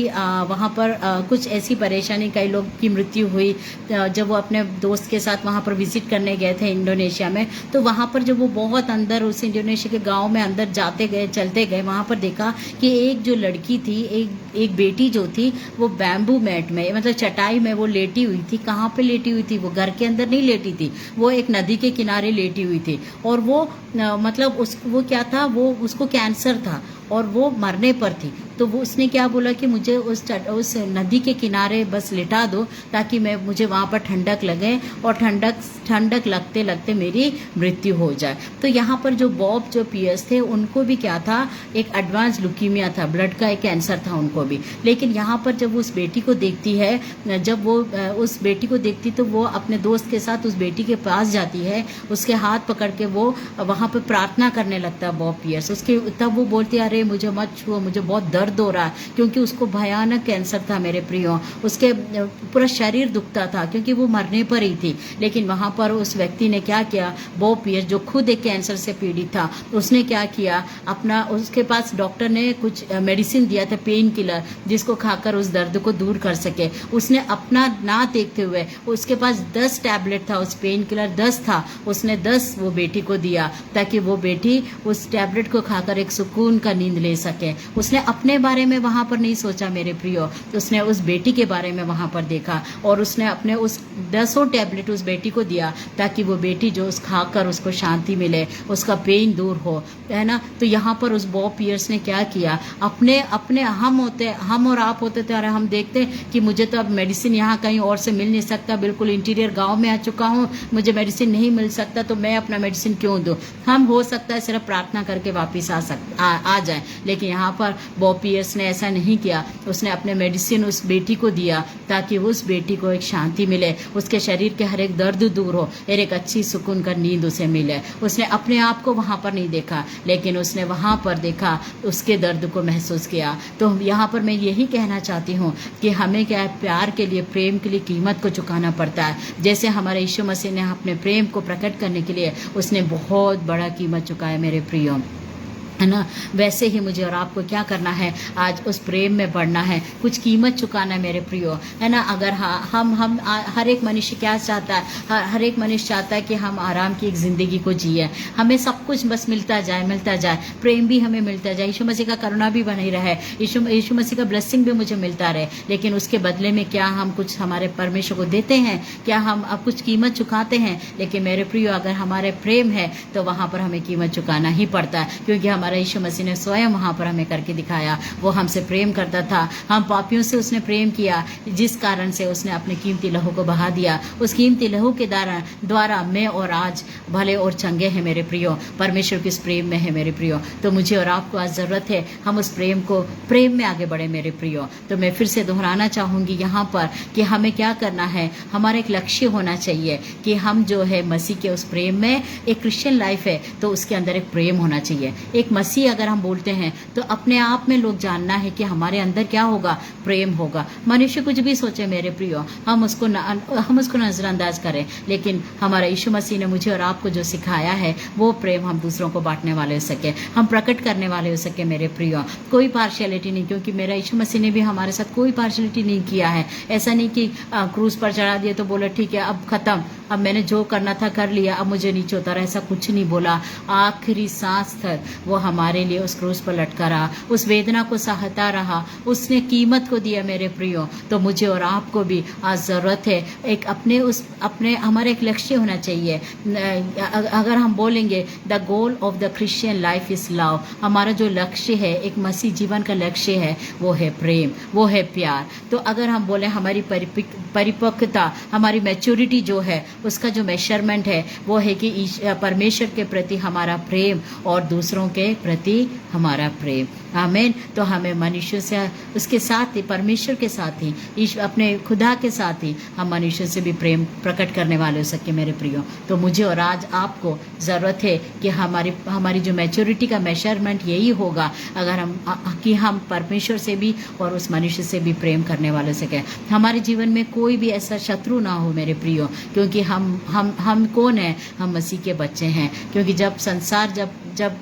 वहाँ पर कुछ ऐसी परेशानी, कई लोग की मृत्यु हुई जब वो अपने दोस्त के साथ वहाँ पर विजिट करने गए थे इंडोनेशिया में। तो वहाँ पर जब वो बहुत अंदर उस इंडोनेशिया के गांव में अंदर जाते गए, चलते गए, वहाँ पर देखा कि एक जो लड़की थी, एक बेटी जो थी, वो बैम्बू मैट में, मतलब चटाई में वो लेटी हुई थी। कहाँ पे लेटी हुई थी, वो घर के अंदर नहीं लेटी थी, वो एक नदी के किनारे लेटी हुई थी। और वो मतलब वो क्या था, वो उसको कैंसर था और वो मरने पर थी। तो वो उसने क्या बोला कि मुझे उस नदी के किनारे बस लिटा दो, ताकि मुझे वहाँ पर ठंडक लगे, और ठंडक लगते लगते मेरी मृत्यु हो जाए। तो यहाँ पर जो बॉब पियर्स थे, उनको भी क्या था, एक एडवांस लुकीमिया था, ब्लड का एक कैंसर था उनको भी। लेकिन यहाँ पर जब वो उस बेटी को देखती है, जब वो उस बेटी को देखती, तो वो अपने दोस्त के साथ उस बेटी के पास जाती है, उसके हाथ पकड़ के वो वहाँ पर प्रार्थना करने लगता है बॉब पियर्स। तब वो बोलती है, अरे मुझे मत छुओ, मुझे बहुत दर्द हो रहा है, क्योंकि उसको भयानक कैंसर था मेरे प्रियो। उसके पूरा शरीर दुखता था, क्योंकि वो मरने पर ही थी। लेकिन वहाँ पर उस व्यक्ति ने क्या किया, बॉब पियर्स जो खुद एक कैंसर से पीड़ित था, उसने क्या किया, उसके पास डॉक्टर ने कुछ मेडिसिन दिया था, पेन किलर, जिसको खाकर उस दर्द को दूर कर सके। उसने अपना ना देखते हुए, उसके पास 10 टैबलेट था, उस पेन किलर 10 था, उसने 10 वो बेटी को दिया, ताकि वो बेटी उस टैबलेट को खाकर एक सुकून का नींद ले सके। उसने अपने बारे में वहाँ पर नहीं सोचा मेरे प्रियो, उसने उस बेटी के बारे में वहाँ पर देखा, और उसने अपने उस 10 टैबलेट उस बेटी को दिया, ताकि वो बेटी जो उस खाकर उसको शांति मिले, उसका पेन दूर हो, है ना। तो यहाँ पर उस बॉब पियर्स ने क्या किया, अपने हम और आप होते थे, और हम देखते कि मुझे तो अब मेडिसिन यहाँ कहीं और से मिल नहीं सकता, बिल्कुल इंटीरियर गाँव में आ चुका हूँ, मुझे मेडिसिन नहीं मिल सकता, तो मैं अपना मेडिसिन क्यों दूँ। हम हो सकता है सिर्फ प्रार्थना करके वापिस आ जाए। लेकिन यहाँ पर बॉब पियर्स ने ऐसा नहीं किया, उसने अपने मेडिसिन उस बेटी को दिया, ताकि उस बेटी को एक शांति मिले, उसके शरीर के हर एक दर्द दूर हो, और एक अच्छी सुकून का नींद उसे मिले। उसने अपने आप को वहाँ पर नहीं देखा, लेकिन उसने वहाँ पर देखा, उसके दर्द को महसूस किया। तो यहाँ पर मैं यही कहना चाहती हूँ कि हमें क्या है, प्यार के लिए, प्रेम के लिए कीमत को चुकाना पड़ता है। जैसे हमारे यीशु मसीह ने अपने प्रेम को प्रकट करने के लिए उसने बहुत बड़ा कीमत चुकाया मेरे प्रियो, है ना। वैसे ही मुझे और आपको क्या करना है, आज उस प्रेम में बढ़ना है, कुछ कीमत चुकाना है मेरे प्रियो, है ना। अगर हम हर एक मनुष्य क्या चाहता है, हर एक मनुष्य चाहता है कि हम आराम की एक ज़िंदगी को जिए, हमें सब कुछ बस मिलता जाए, प्रेम भी हमें मिलता जाए, यीशु मसीह का करुणा भी बनी रहे, यीशु मसीह का ब्लेसिंग भी मुझे मिलता रहे। लेकिन उसके बदले में क्या हम कुछ हमारे परमेश्वर को देते हैं, क्या हम अब कुछ कीमत चुकाते हैं। लेकिन मेरे प्रियो, अगर हमारे प्रेम है तो वहाँ पर हमें कीमत चुकाना ही पड़ता है, क्योंकि हमारा यीशु मसीह ने स्वयं वहाँ पर हमें करके दिखाया। वो हमसे प्रेम करता था, हम पापियों से उसने प्रेम किया, जिस कारण से उसने अपने कीमती लहू को बहा दिया। उस कीमती लहू के द्वारा मैं और आज भले और चंगे हैं मेरे प्रियो, परमेश्वर के इस प्रेम में है मेरे प्रियो। तो मुझे और आपको आज ज़रूरत है हम उस प्रेम में आगे बढ़े मेरे प्रियो। तो मैं फिर से दोहराना चाहूँगी यहाँ पर कि हमें क्या करना है, हमारा एक लक्ष्य होना चाहिए कि हम जो है मसीह के उस प्रेम में, एक क्रिश्चियन लाइफ है तो उसके अंदर एक प्रेम होना चाहिए, एक मसीह अगर हम बोलते हैं तो अपने आप में लोग जानना है कि हमारे अंदर क्या होगा, प्रेम होगा। मनुष्य कुछ भी सोचे मेरे प्रियो, हम उसको नजरअंदाज करें, लेकिन हमारा यीशु मसीह ने मुझे और आपको जो सिखाया है वो प्रेम हम दूसरों को बांटने वाले हो सके, हम प्रकट करने वाले हो सके मेरे प्रियो। कोई पार्शियलिटी नहीं, क्योंकि मेरा यीशु मसीह ने भी हमारे साथ कोई पार्शियलिटी नहीं किया है। ऐसा नहीं कि क्रूज पर चढ़ा दिया तो बोला ठीक है अब खत्म, अब मैंने जो करना था कर लिया, अब मुझे नीचे उतारा, ऐसा कुछ नहीं बोला। आखिरी सांस तक वो हमारे लिए उस क्रूज पर लटका रहा, उस वेदना को सहता रहा, उसने कीमत को दिया मेरे प्रियो। तो मुझे और आपको भी आज ज़रूरत है एक अपने हमारा एक लक्ष्य होना चाहिए। अगर हम बोलेंगे the goal of the Christian life is love, हमारा जो लक्ष्य है, एक मसीह जीवन का लक्ष्य है, वो है प्रेम, वो है प्यार। तो अगर हम बोले हमारी परिपक्वता, हमारी मैच्योरिटी जो है, उसका जो मेजरमेंट है वो है कि परमेश्वर के प्रति हमारा प्रेम और दूसरों के प्रति हमारा प्रेम। आमीन। तो हमें मनुष्य से उसके साथ ही, परमेश्वर के साथ ही, अपने खुदा के साथ ही हम मनुष्य से भी प्रेम प्रकट करने वाले हो सके मेरे प्रियो। तो मुझे और आज आपको ज़रूरत है कि हमारी जो मैच्योरिटी का मेजरमेंट यही होगा, अगर हम परमेश्वर से भी और उस मनुष्य से भी प्रेम करने वाले हो सके। हमारे जीवन में कोई भी ऐसा शत्रु ना हो मेरे प्रियो, क्योंकि हम कौन है, हम मसीह के बच्चे हैं। क्योंकि जब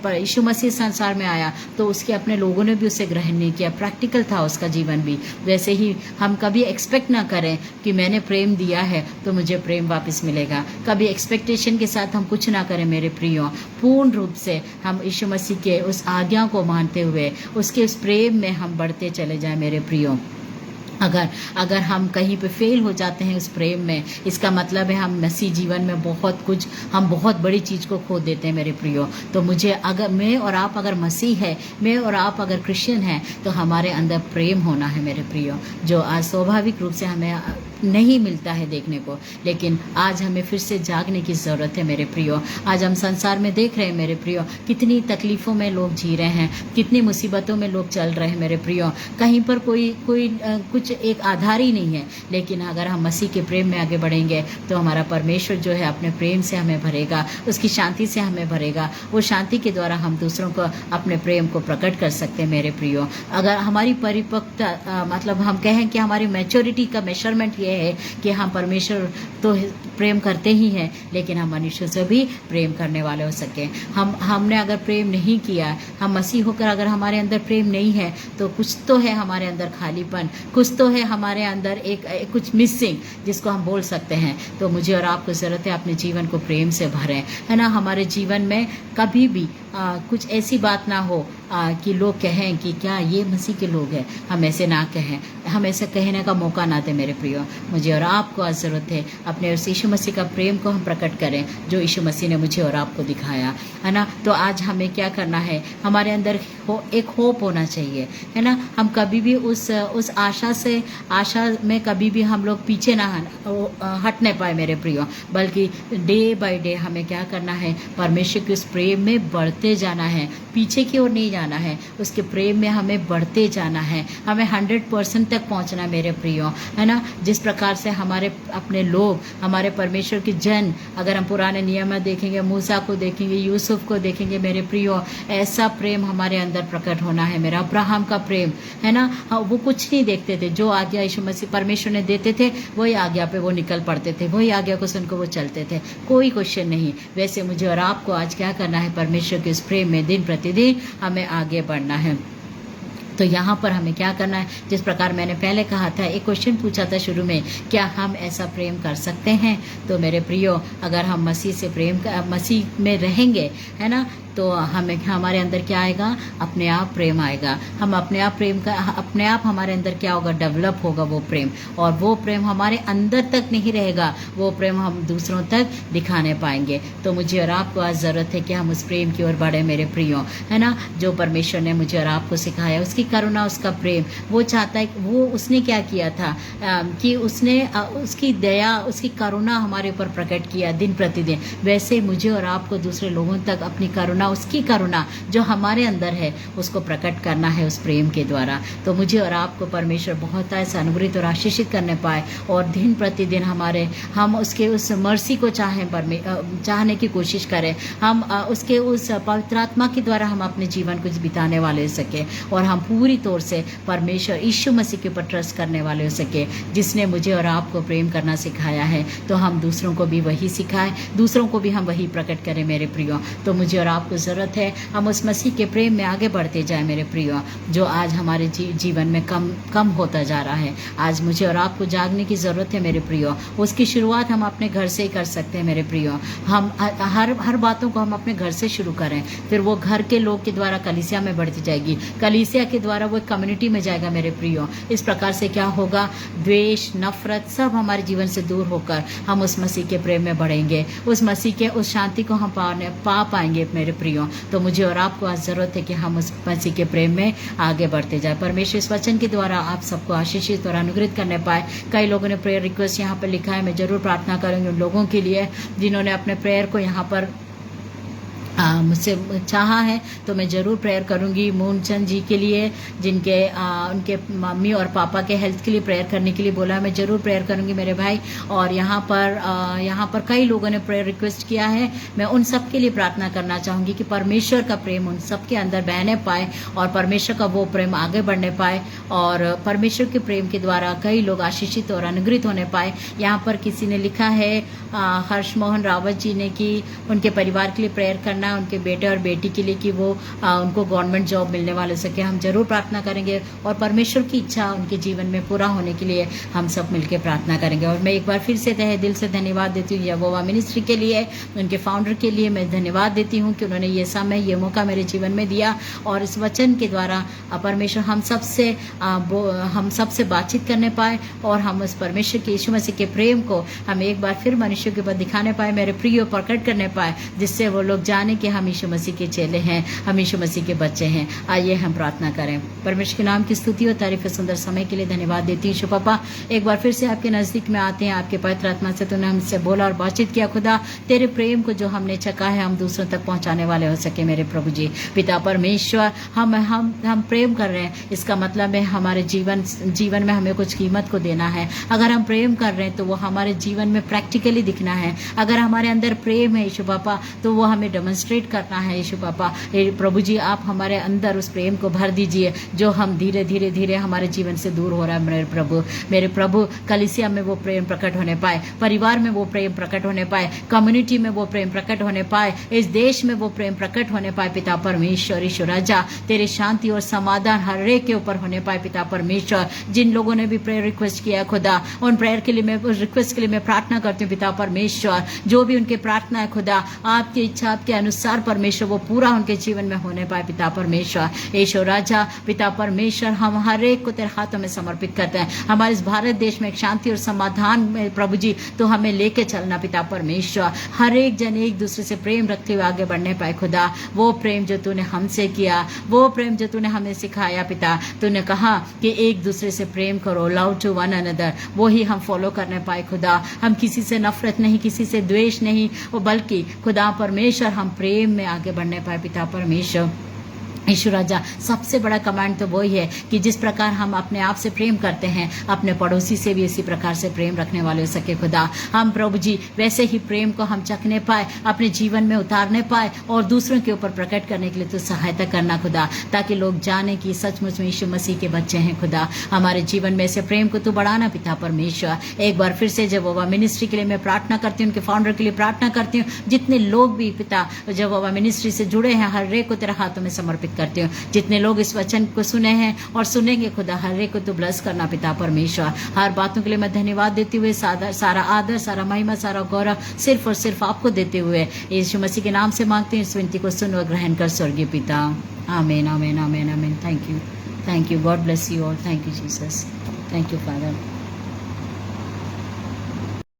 यीशु मसीह संसार में आया तो उसके अपने लोगों ने भी उसे ग्रहण नहीं किया, प्रैक्टिकल था उसका जीवन भी। वैसे ही हम कभी एक्सपेक्ट ना करें कि मैंने प्रेम दिया है तो मुझे प्रेम वापस मिलेगा। कभी एक्सपेक्टेशन के साथ हम कुछ ना करें मेरे प्रियो। पूर्ण रूप से हम यीशु मसीह के उस आज्ञा को मानते हुए उसके उस प्रेम में हम बढ़ते चले जाएं मेरे प्रियो। अगर हम कहीं पे फेल हो जाते हैं उस प्रेम में, इसका मतलब है हम मसीह जीवन में हम बहुत बड़ी चीज़ को खो देते हैं मेरे प्रियो। तो मैं और आप अगर मसीह है, मैं और आप अगर क्रिश्चियन हैं, तो हमारे अंदर प्रेम होना है मेरे प्रियो, जो आज स्वाभाविक रूप से हमें नहीं मिलता है देखने को। लेकिन आज हमें फिर से जागने की ज़रूरत है मेरे प्रियो। आज हम संसार में देख रहे हैं मेरे प्रियो, कितनी तकलीफ़ों में लोग जी रहे हैं, कितनी मुसीबतों में लोग चल रहे हैं मेरे प्रियो। कहीं पर कोई कुछ एक आधार ही नहीं है। लेकिन अगर हम मसीह के प्रेम में आगे बढ़ेंगे तो हमारा परमेश्वर जो है अपने प्रेम से हमें भरेगा, उसकी शांति से हमें भरेगा। वो शांति के द्वारा हम दूसरों को अपने प्रेम को प्रकट कर सकते हैं मेरे प्रियो। अगर हमारी परिपक्वता, मतलब हम कहें कि हमारी मैच्योरिटी का मेजरमेंट ये है कि हम परमेश्वर तो प्रेम करते ही हैं, लेकिन हम मनुष्य से भी प्रेम करने वाले हो सके। हमने अगर प्रेम नहीं किया, हम मसीह होकर अगर हमारे अंदर प्रेम नहीं है, तो कुछ तो है हमारे अंदर खालीपन, कुछ तो है हमारे अंदर एक कुछ मिसिंग, जिसको हम बोल सकते हैं। तो मुझे और आपको ज़रूरत है अपने जीवन को प्रेम से भरें, है ना। हमारे जीवन में कभी भी कुछ ऐसी बात ना हो कि लोग कहें कि क्या ये मसीह के लोग हैं। हम ऐसे ना कहें, हम ऐसे कहने का मौका ना दें मेरे प्रियो। मुझे और आपको आज ज़रूरत है अपने उस यीशु मसीह का प्रेम को हम प्रकट करें जो यीशु मसीह ने मुझे और आपको दिखाया, है ना। तो आज हमें क्या करना है, हमारे अंदर एक होप होना चाहिए, है ना। हम कभी भी उस आशा में कभी भी हम लोग पीछे ना हट नहीं पाए मेरे प्रियो, बल्कि डे बाय डे हमें क्या करना है, परमेश्वर के उस प्रेम में बढ़ते जाना है, पीछे की ओर नहीं जाना है। उसके प्रेम में हमें बढ़ते जाना है, हमें 100% तक पहुंचना मेरे प्रियो, है ना। जिस प्रकार से हमारे अपने लोग, हमारे परमेश्वर के जन, अगर हम पुराने नियम में देखेंगे, मूसा को देखेंगे, यूसुफ को देखेंगे मेरे प्रियो, ऐसा प्रेम हमारे अंदर प्रकट होना है मेरा। अब्राहम का प्रेम, है ना, वो कुछ नहीं देखते थे, जो आज्ञा यीशु मसीह परमेश्वर ने देते थे वही आज्ञा पे वो निकल पड़ते थे, वही आज्ञा को सुनकर वो चलते थे, कोई क्वेश्चन नहीं। वैसे मुझे और आपको आज क्या करना है, परमेश्वर के इस प्रेम में दिन प्रतिदिन हमें आगे बढ़ना है। तो यहाँ पर हमें क्या करना है, जिस प्रकार मैंने पहले कहा था, एक क्वेश्चन पूछा था शुरू में, क्या हम ऐसा प्रेम कर सकते हैं। तो मेरे प्रियो, अगर हम मसीह में रहेंगे, है ना, तो हमें हमारे अंदर क्या आएगा, अपने आप प्रेम आएगा। हम अपने आप हमारे अंदर क्या होगा, डेवलप होगा वो प्रेम, और वो प्रेम हमारे अंदर तक नहीं रहेगा, वो प्रेम हम दूसरों तक दिखाने पाएंगे। तो मुझे और आपको आज ज़रूरत है कि हम उस प्रेम की ओर बढ़े मेरे प्रियो, है ना, जो परमेश्वर ने मुझे और आपको सिखाया, उसकी करुणा, उसका प्रेम। वो चाहता है, वो उसने क्या किया था कि उसने उसकी दया, उसकी करुणा हमारे ऊपर प्रकट किया दिन प्रतिदिन। वैसे मुझे और आपको दूसरे लोगों तक अपनी करुणा उसकी करुणा जो हमारे अंदर है उसको प्रकट करना है उस प्रेम के द्वारा। तो मुझे और आपको परमेश्वर बहुत ऐसा अनुग्रहित और आशीषित करने पाए और दिन प्रतिदिन हम उसके उस मर्सी को चाहने की कोशिश करें। हम उसके उस पवित्र आत्मा के द्वारा हम अपने जीवन को बिताने वाले हो सके और हम पूरी तौर से परमेश्वर यीशु मसीह के ऊपर ट्रस्ट करने वाले हो सके, जिसने मुझे और आपको प्रेम करना सिखाया है। तो हम दूसरों को भी वही सिखाएं, दूसरों को भी हम वही प्रकट करें मेरे प्रियो। तो मुझे और आपको ज़रूरत है हम उस मसीह के प्रेम में आगे बढ़ते जाएं मेरे प्रियो, जो आज हमारे जीवन में कम होता जा रहा है। आज मुझे और आपको जागने की ज़रूरत है मेरे प्रियो। उसकी शुरुआत हम अपने घर से ही कर सकते हैं मेरे प्रियो। हम हर बातों को हम अपने घर से शुरू करें, फिर वो घर के लोग के द्वारा कलीसिया में बढ़ती जाएगी, कलीसिया के द्वारा वो कम्युनिटी में जाएगा मेरे प्रियो। इस प्रकार से क्या होगा, द्वेष नफरत सब हमारे जीवन से दूर होकर हम उस मसीह के प्रेम में बढ़ेंगे, उस मसीह के उस शांति को हम पा पाएंगे मेरे प्रियो। तो मुझे और आपको आज ज़रूरत है कि हम उस मसीह के प्रेम में आगे बढ़ते जाए। परमेश्वर इस वचन के द्वारा आप सबको आशीषित और अनुग्रहित करने पाए। कई लोगों ने प्रेयर रिक्वेस्ट यहाँ पर लिखा है, मैं ज़रूर प्रार्थना करूँगी उन लोगों के लिए जिन्होंने अपने प्रेयर को यहाँ पर मुझसे चाहा है। तो मैं ज़रूर प्रेयर करूँगी मूनचंद जी के लिए, जिनके उनके मम्मी और पापा के हेल्थ के लिए प्रेयर करने के लिए बोला है। मैं ज़रूर प्रेयर करूँगी मेरे भाई। और यहाँ पर कई लोगों ने प्रेयर रिक्वेस्ट किया है, मैं उन सब के लिए प्रार्थना करना चाहूँगी कि परमेश्वर का प्रेम उन सब के अंदर बहने पाए और परमेश्वर का वो प्रेम आगे बढ़ने पाए और परमेश्वर के प्रेम के द्वारा कई लोग आशीषित और अनुग्रहित होने पाए। यहाँ पर किसी ने लिखा है हर्ष मोहन रावत जी ने कि उनके परिवार के लिए प्रेयर करना, उनके बेटे और बेटी के लिए कि वो उनको गवर्नमेंट जॉब मिलने वाले सके। हम जरूर प्रार्थना करेंगे और परमेश्वर की इच्छा उनके जीवन में पूरा होने के लिए हम सब मिलकर प्रार्थना करेंगे। और मैं एक बार फिर से तहे दिल से धन्यवाद देती हूँ यहोवा मिनिस्ट्री के लिए, उनके फाउंडर के लिए मैं धन्यवाद देती हूँ कि उन्होंने ये समय ये मौका मेरे जीवन में दिया और इस वचन के द्वारा परमेश्वर हम सबसे बातचीत करने पाए और हम उस परमेश्वर के यीशु मसीह के प्रेम को हम एक बार फिर मनुष्य के ऊपर दिखाने पाए मेरे प्रिय, प्रकट करने पाए, जिससे वो लोग जाने कि हम यीशु मसीह के चेले हैं, हम यीशु मसीह के बच्चे हैं। आइए हम प्रार्थना करें। परमेश्वर के नाम की स्तुति और तारीफ सुंदर समय के लिए धन्यवाद देती हूँ। यीशु पापा एक बार फिर से आपके नज़दीक में आते हैं, आपके पवित्र आत्मा से तूने हमसे बोला और बातचीत किया। खुदा तेरे प्रेम को जो हमने चखा है हम दूसरों तक पहुँचाने वाले हो सके मेरे प्रभु जी। पिता परमेश्वर हम प्रेम कर रहे हैं, इसका मतलब है हमारे जीवन में हमें कुछ कीमत को देना है। अगर हम प्रेम कर रहे हैं तो वो हमारे जीवन में प्रैक्टिकली दिखना है। अगर हमारे अंदर प्रेम है यीशु पापा तो वो हमें डेमोन्स्ट्रेट करना है यीशु पापा। प्रभु जी आप हमारे अंदर उस प्रेम को भर दीजिए जो हम धीरे धीरे हमारे जीवन से दूर हो रहा है मेरे प्रभु। कलीसिया में वो प्रेम प्रकट होने पाए, परिवार में वो प्रेम प्रकट होने पाए, कम्युनिटी में वो प्रेम प्रकट होने पाए, इस देश में वो प्रेम प्रकट होने पाए। पिता परमेश्वर यीशु राजा तेरे शांति और समाधान हर एक के ऊपर होने पाए। पिता परमेश्वर जिन लोगों ने भी प्रेयर रिक्वेस्ट किया खुदा, उन प्रेयर के लिए मैं रिक्वेस्ट के लिए मैं प्रार्थना करती हूँ। पिता परमेश्वर जो भी उनके प्रार्थना है खुदा आपकी इच्छा आपके अनुसार परमेश्वर वो पूरा उनके जीवन में होने पाए। पिता परमेश्वर यीशु राजा पिता परमेश्वर हम हर एक को तेरे हाथों में समर्पित करते हैं। हमारे इस भारत देश में एक शांति और समाधान में प्रभु जी तो हमें लेके चलना पिता परमेश्वर। हर एक जन एक दूसरे से प्रेम रखते हुए आगे बढ़ने पाए खुदा। वो प्रेम जो तूने हमसे किया, वो प्रेम जो तूने हमें सिखाया पिता, तूने कहा कि एक दूसरे से प्रेम करो, लव टू वन अनदर, वो ही हम फॉलो करने पाए खुदा। हम किसी से नफरत नहीं, किसी से द्वेष नहीं, बल्कि खुदा परमेश्वर हम प्रेम में आगे बढ़ने पाए। पिता परमेश्वर यीशु राजा सबसे बड़ा कमांड तो वही है कि जिस प्रकार हम अपने आप से प्रेम करते हैं अपने पड़ोसी से भी इसी प्रकार से प्रेम रखने वाले हो सके खुदा। हम प्रभु जी वैसे ही प्रेम को हम चखने पाए, अपने जीवन में उतारने पाए और दूसरों के ऊपर प्रकट करने के लिए तो सहायता करना खुदा, ताकि लोग जाने कि सचमुच में यीशु मसीह के बच्चे हैं खुदा। हमारे जीवन में ऐसे प्रेम को तो बढ़ाना पिता परमेश्वर। एक बार फिर से यहोवा मिनिस्ट्री के लिए मैं प्रार्थना करती हूँ, उनके फाउंडर के लिए प्रार्थना करती हूँ। जितने लोग भी पिता यहोवा मिनिस्ट्री से जुड़े हैं हर एक को तेरे हाथों में समर्पित करती हूँ। जितने लोग इस वचन को सुने हैं और सुनेंगे खुदा हर एक को तो ब्लेस करना पिता परमेश्वर। हर बातों के लिए मैं धन्यवाद देते हुए सारा आदर सारा महिमा सारा गौरव सिर्फ और सिर्फ आपको देते हुए यीशु मसीह के नाम से मांगते हैं। इस विनती को सुन और ग्रहण कर स्वर्गीय पिता। आमीन आमीन आमीन आमीन। Thank you God bless you all. Thank you Jesus. Thank you father.